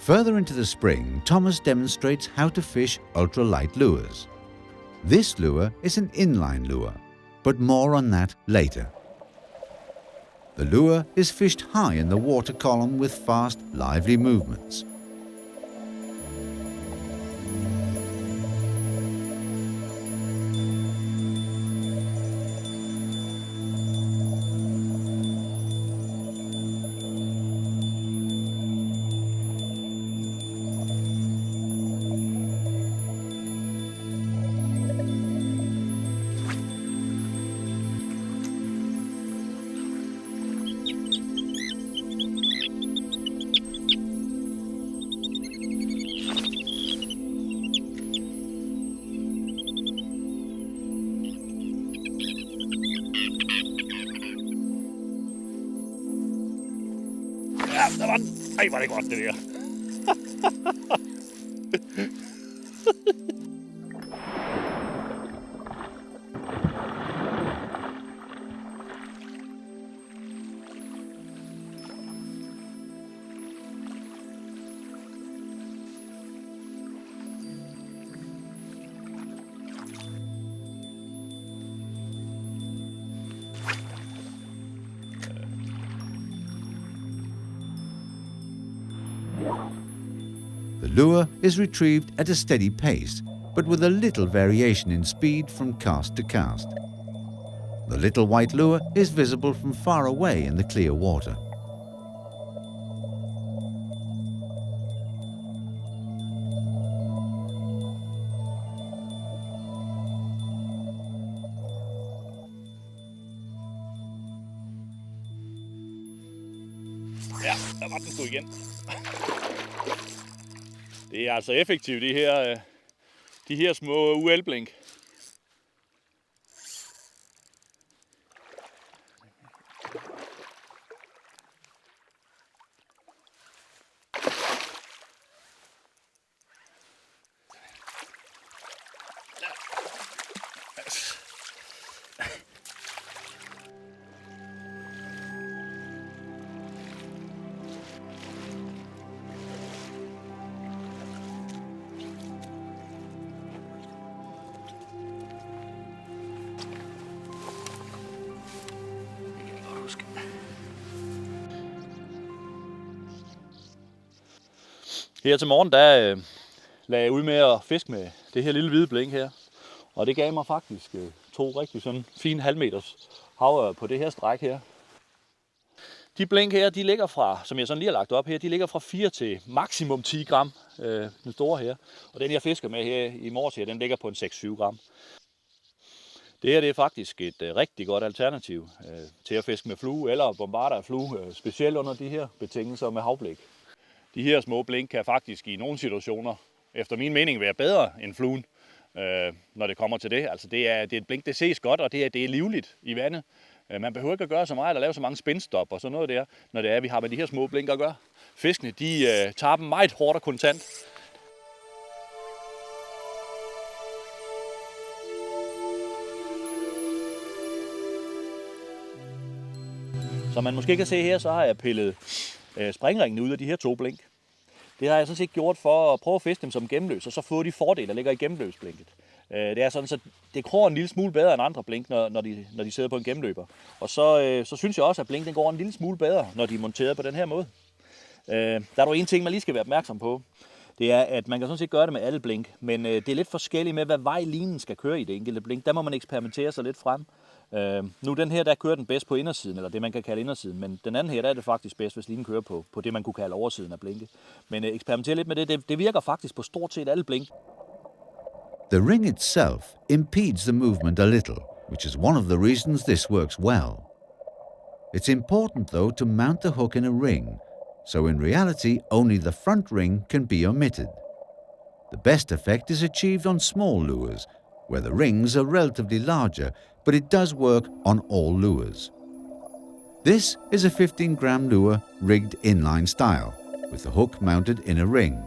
Further into the spring, Thomas demonstrates how to fish ultralight lures. This lure is an inline lure, but more on that later. The lure is fished high in the water column with fast, lively movements. Ja, der var den. Ej, var det godt, det der. The lure is retrieved at a steady pace, but with a little variation in speed from cast to cast. The little white lure is visible from far away in the clear water. Ja, der var den sgu igen. Det er altså effektivt, de her små UL-blink. Her til morgen, der lagde jeg ud med at fiske med det her lille hvide blink her. Og det gav mig faktisk 2 rigtig sådan fine halvmeters havørred på det her stræk her. De blink her, de ligger fra, som jeg sådan lige har lagt op her, de ligger fra 4 til maksimum 10 gram, den store her. Og den jeg fisker med her i morges her, den ligger på en 6-7 gram. Det her det er faktisk et rigtig godt alternativ til at fiske med flue eller bombarder af flue, specielt under de her betingelser med havblik. De her små blink kan faktisk i nogle situationer, efter min mening, være bedre end fluen, når det kommer til det. Altså det er et blink, det ses godt, og det er livligt i vandet. Man behøver ikke at gøre så meget, eller lave så mange spændstop og sådan noget der, når det er, vi har med de her små blink at gøre. Fiskene, de tager dem meget hårdt og kontant. Som man måske kan se her, så har jeg pillet springringen ud af de her 2 blink. Det har jeg sådan set gjort for at prøve at fiske dem som gennemløs, og så få de fordele, der ligger i gennemløbsblinket. Det er sådan, så det krår en lille smule bedre end andre blink, når de sidder på en gennemløber. Og så synes jeg også, at blink den går en lille smule bedre, når de er monteret på den her måde. Der er dog en ting, man lige skal være opmærksom på. Det er, at man kan sådan set gøre det med alle blink, men det er lidt forskelligt med, hvad vej linen skal køre i det enkelte blink. Der må man eksperimentere sig lidt frem. Nu den her, der kører den bedst på indersiden, eller det man kan kalde indersiden, men den anden her, der er det faktisk bedst, hvis linen kører på det, man kunne kalde oversiden af blinket. Men eksperimentere lidt med det virker faktisk på stort set alle blink. The ring itself impedes the movement a little, which is one of the reasons this works well. It's important, though, to mount the hook in a ring, so in reality only the front ring can be omitted. The best effect is achieved on small lures, where the rings are relatively larger, but it does work on all lures. This is a 15-gram lure rigged inline style, with the hook mounted in a ring.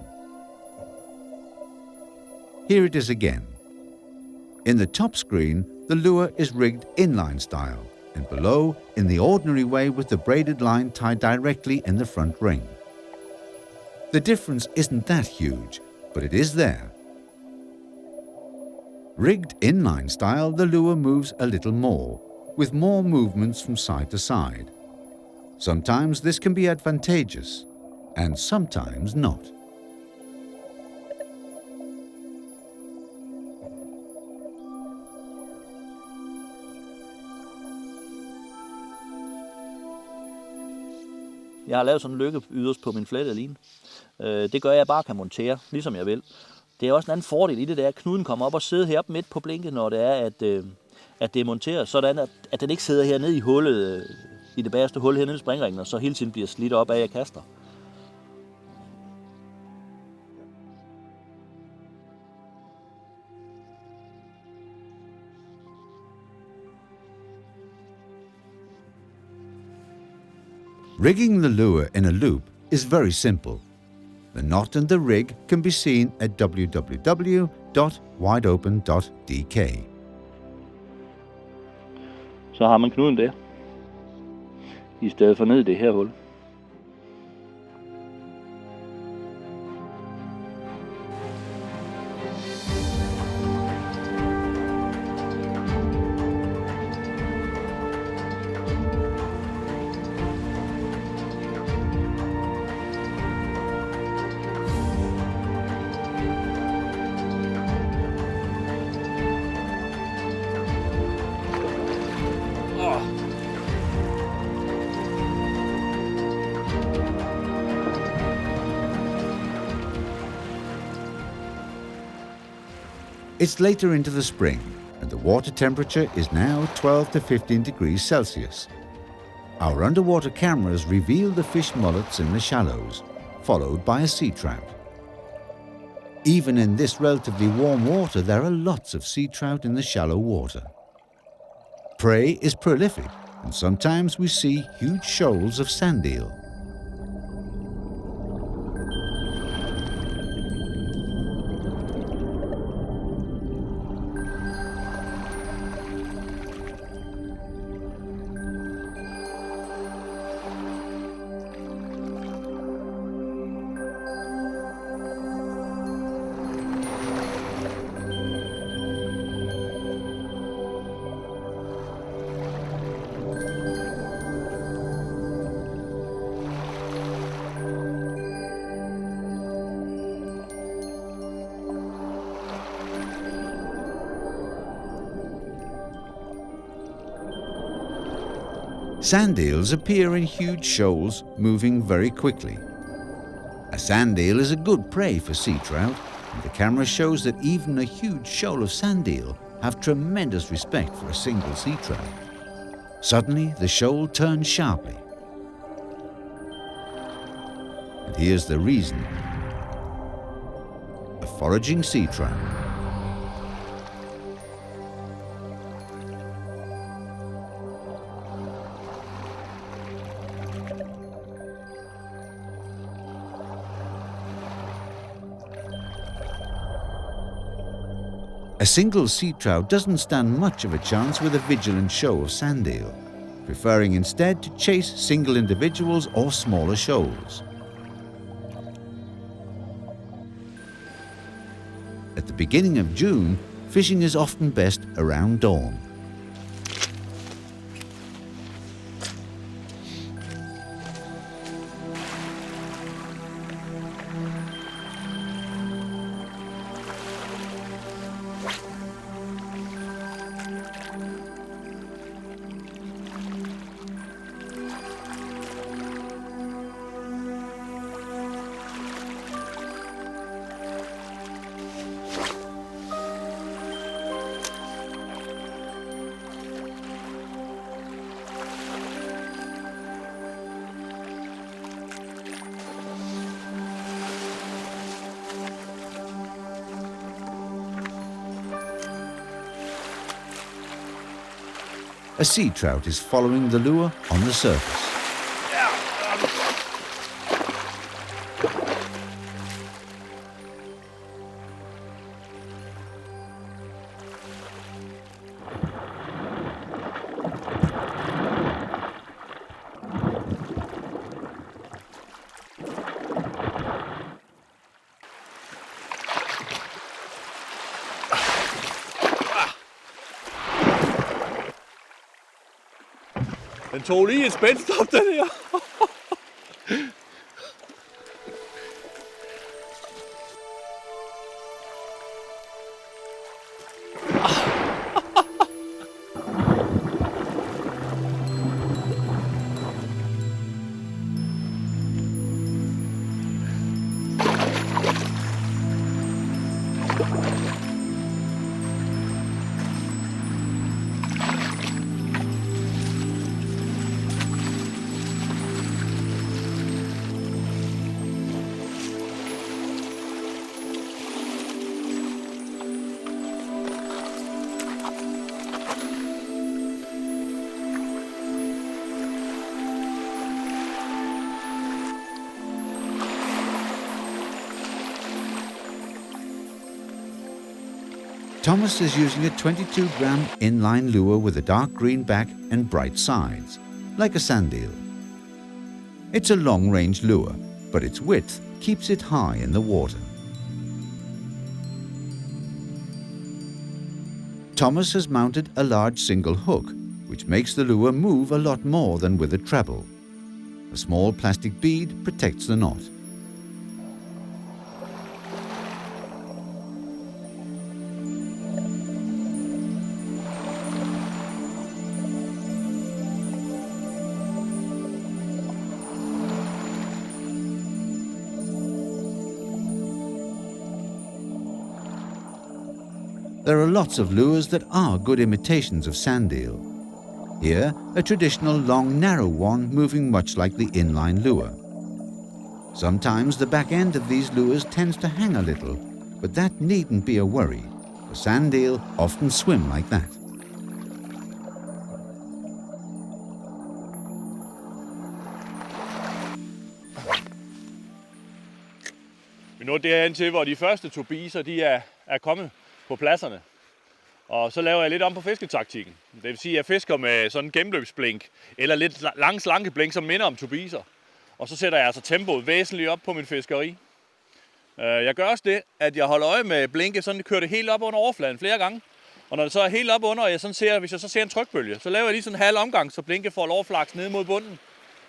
Here it is again. In the top screen, the lure is rigged inline style, and below, in the ordinary way with the braided line tied directly in the front ring. The difference isn't that huge, but it is there. Rigged inline style, the lure moves a little more, with more movements from side to side. Sometimes this can be advantageous, and sometimes not. Jeg har lavet sådan en lykke yderst på min flettede line. Det gør, at jeg bare kan montere, ligesom jeg vil. Det er også en anden fordel i det, der at knuden kommer op og sidder heroppe midt på blinket, når det er, at det er monteret, sådan at den ikke sidder hernede i hullet, i det bagerste hul hernede i springringen, og så hele tiden bliver slidt op af, at jeg kaster. Rigging the lure in a loop is very simple. The knot and the rig can be seen at www.wideopen.dk. Så har man knuden der, i stedet for ned i det her hul. It's later into the spring, and the water temperature is now 12 to 15 degrees Celsius. Our underwater cameras reveal the fish mullets in the shallows, followed by a sea trout. Even in this relatively warm water, there are lots of sea trout in the shallow water. Prey is prolific, and sometimes we see huge shoals of sand eel. Sand eels appear in huge shoals, moving very quickly. A sand eel is a good prey for sea trout, and the camera shows that even a huge shoal of sand eel have tremendous respect for a single sea trout. Suddenly, the shoal turns sharply. And here's the reason. A foraging sea trout. A single sea trout doesn't stand much of a chance with a vigilant show of sand eel, preferring instead to chase single individuals or smaller shoals. At the beginning of June, fishing is often best around dawn. A sea trout is following the lure on the surface. Den tog lige et spændstop, den her. Thomas is using a 22-gram inline lure with a dark green back and bright sides, like a sand eel. It's a long-range lure, but its width keeps it high in the water. Thomas has mounted a large single hook, which makes the lure move a lot more than with a treble. A small plastic bead protects the knot. There are lots of lures that are good imitations of sand eel. Here, a traditional long, narrow one moving much like the inline lure. Sometimes the back end of these lures tends to hang a little, but that needn't be a worry, for sand eel often swim like that. Vi nåede derhen til, hvor de første turbiser de er kommet på pladserne. Og så laver jeg lidt om på fisketaktikken. Det vil sige, at jeg fisker med sådan en gennemløbsblink, eller lidt lange slanke blink, som minder om turbiser. Og så sætter jeg altså tempoet væsentligt op på min fiskeri. Jeg gør også det, at jeg holder øje med blinket, sådan kører det helt op under overfladen flere gange. Og når det så er helt op under, og hvis jeg så ser en trykbølge, så laver jeg lige sådan en halv omgang, så blinket får lov at flakse ned mod bunden.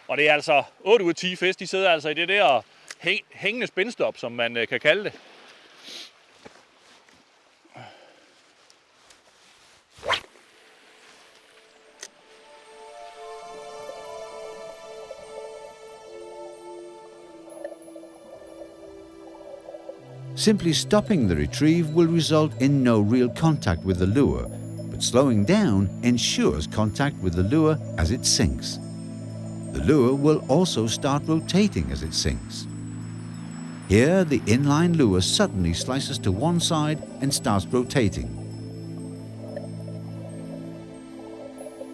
Og det er altså 8 ud af 10 fisk, de sidder altså i det der hængende spændstop, som man kan kalde det. Simply stopping the retrieve will result in no real contact with the lure, but slowing down ensures contact with the lure as it sinks. The lure will also start rotating as it sinks. Here, the inline lure suddenly slices to one side and starts rotating.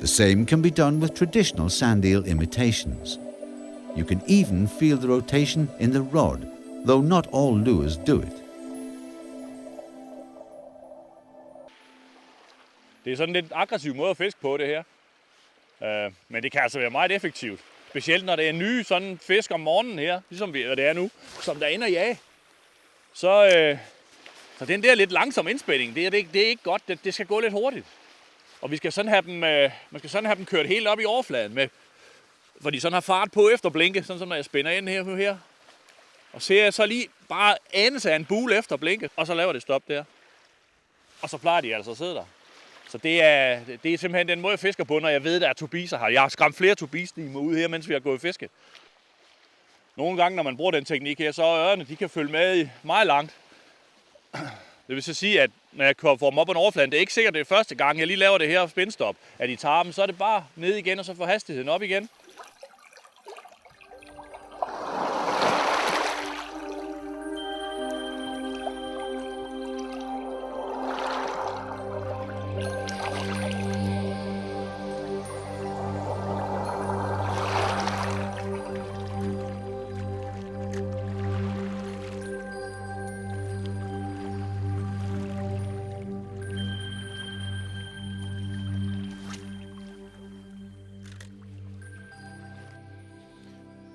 The same can be done with traditional sand eel imitations. You can even feel the rotation in the rod, though not all lures do it. Det er sådan en lidt aggressiv måde at fiske på det her. Men det kan altså være meget effektivt. Specielt når det er nye sådan fisk om morgenen her, ligesom det er nu, som der ender jage. Så den der lidt langsom indspænding, det er ikke godt. Det skal gå lidt hurtigt. Og vi skal sådan have dem, man skal sådan have dem kørt helt op i overfladen med, hvor de sådan har fart på efter blinke, sådan som når jeg spænder ind her. Og ser jeg så lige bare anelse af en bule efter blinke, og så laver det stop der. Og så plejer de altså at sidde der. Så det er simpelthen den måde, jeg fisker på, når jeg ved, der er tobiser her. Jeg har skræmt flere tobislimer ud her, mens vi har gået fiske. Nogle gange, når man bruger den teknik her, så er ørerne, de kan følge med meget langt. Det vil så sige, at når jeg får dem op på en overflade, det er ikke sikkert, det er første gang, jeg lige laver det her spændstop, at de tager dem, så er det bare ned igen, og så får hastigheden op igen.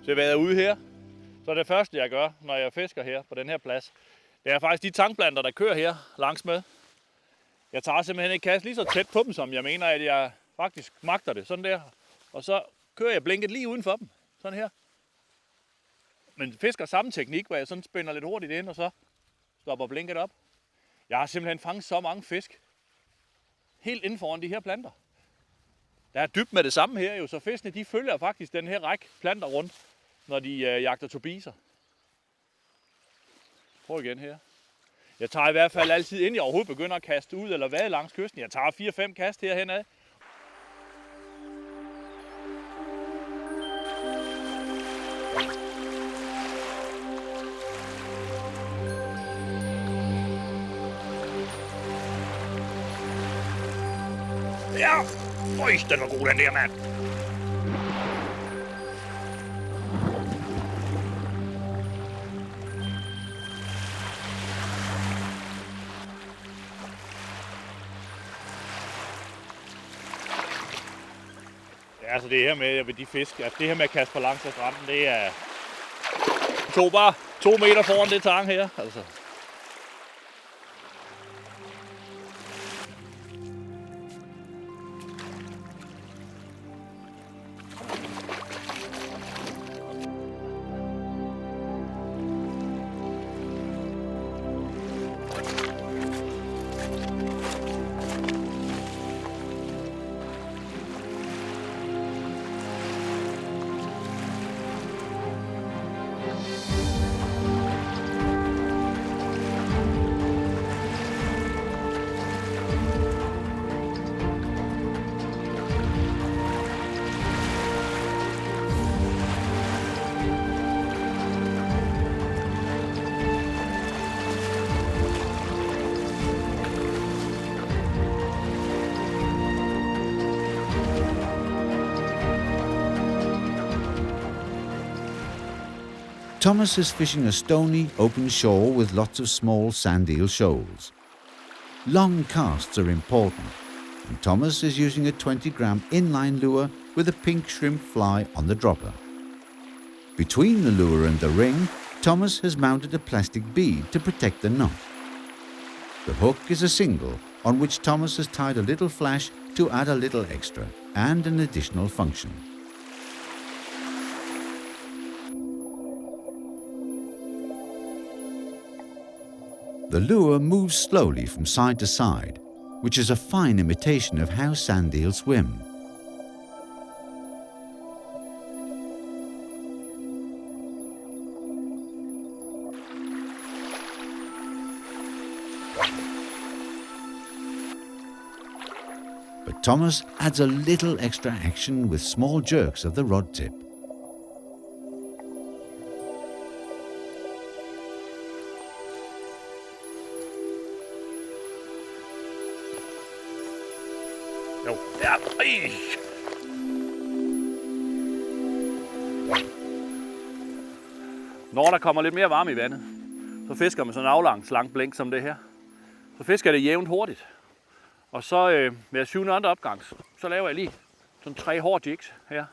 Så jeg er ude her, så det første jeg gør, når jeg fisker her på den her plads, det er faktisk de tangplanter, der kører her langs med. Jeg tager simpelthen et kast lige så tæt på dem, som jeg mener, at jeg faktisk magter det. Sådan der. Og så kører jeg blinket lige uden for dem. Sådan her. Men fisker samme teknik, hvor jeg sådan spænder lidt hurtigt ind, og så stopper blinket op. Jeg har simpelthen fanget så mange fisk. Helt inden foran de her planter. Der er dybt med det samme her jo, så fiskene de følger faktisk den her række planter rundt, når de jagter tobiser. Prøv igen her. Jeg tager i hvert fald altid, inden jeg overhovedet begynder at kaste ud eller vade langs kysten. Jeg tager 4-5 kast herhen af. Ja! Øj, den var god, den der, mand! Ja, altså det her med de fisk, altså det her med at kaste for langt af stranden, det er... bare 2 meter foran det tang her, altså. Thomas is fishing a stony, open shore with lots of small sand eel shoals. Long casts are important, and Thomas is using a 20-gram inline lure with a pink shrimp fly on the dropper. Between the lure and the ring, Thomas has mounted a plastic bead to protect the knot. The hook is a single, on which Thomas has tied a little flash to add a little extra and an additional function. The lure moves slowly from side to side, which is a fine imitation of how sand eels swim. Thomas adds a little extra action with small jerks of the rod tip. Jo, ja. Ej. Når der kommer lidt mere varme i vandet, så fisker man sådan en aflangt blink som det her. Så fisker det jævnt hurtigt. Og så ved at 7. andre opgang, så laver jeg lige sådan 3 hårde jigs her.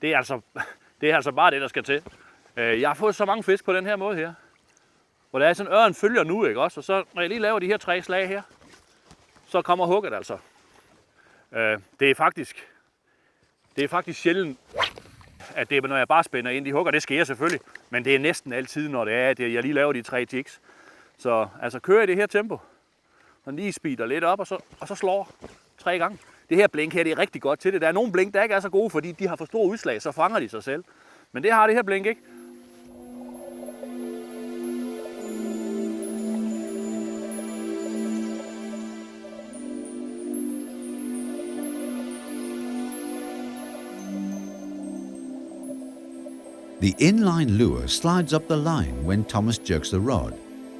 Det er altså bare det, der skal til. Jeg har fået så mange fisk på den her måde her. Hvor der er sådan ørren følger nu, ikke også? Og så når jeg lige laver de her 3 slag her, så kommer hugget altså. Det er faktisk sjældent, at det er, når jeg bare spænder ind. De hugger, det sker selvfølgelig. Men det er næsten altid, når det er, at jeg lige laver de 3 jigs. Så altså kører i det her tempo. Og lige speeder lidt op, og så slår 3 gange. Det her blink her, det er rigtig godt til det. Der er nogle blink, der ikke er så gode, fordi de har for store udslag, så fanger de sig selv. Men det har det her blink ikke. The inline lure slides up the line when Thomas jerks the rod,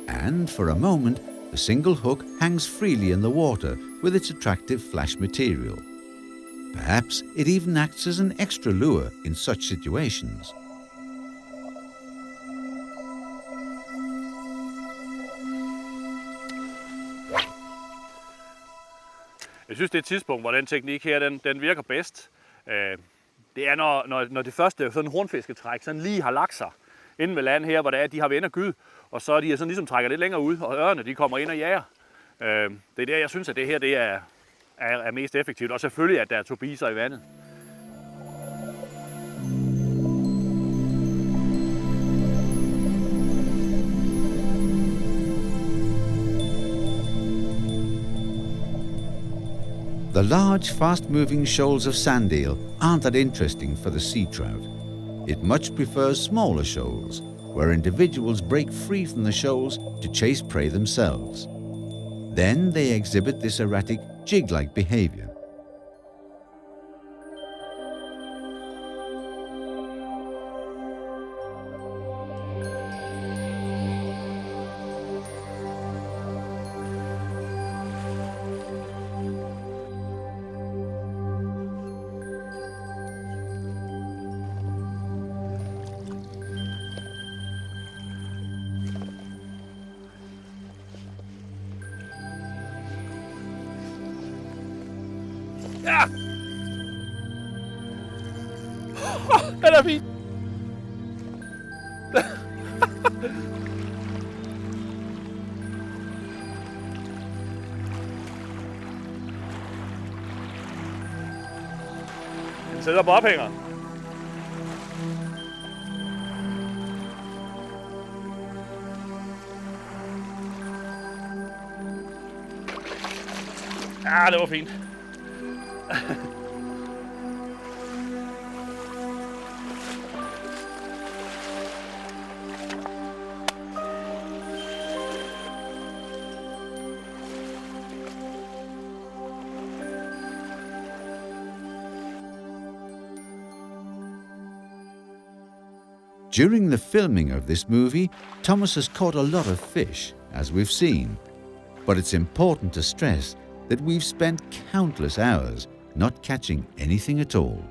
and for a moment, the single hook hangs freely in the water with its attractive flash material. Perhaps it even acts as an extra lure in such situations. Jeg synes, det er et tidspunkt, hvor den teknik her, den virker bedst. Det er, når det første sådan hornfisketræk sådan lige har lagt sig inde ved land her, hvor det er, de har vendt og gyd, og så er de sådan ligesom trækker lidt længere ud, og ørerne de kommer ind og jager. Det er der, jeg synes, at det her det er mest effektivt, og selvfølgelig, at der er turbiser i vandet. The large, fast-moving shoals of sand eel aren't that interesting for the sea trout. It much prefers smaller shoals, where individuals break free from the shoals to chase prey themselves. Then they exhibit this erratic, jig-like behavior. Ja! Den er fin! Den sidder på ophængeren. Ja, det var fint. During the filming of this movie, Thomas has caught a lot of fish, as we've seen. But it's important to stress that we've spent countless hours not catching anything at all.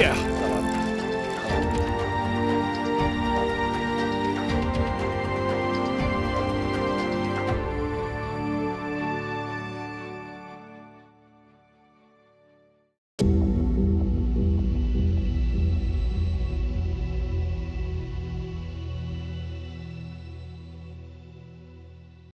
Ja.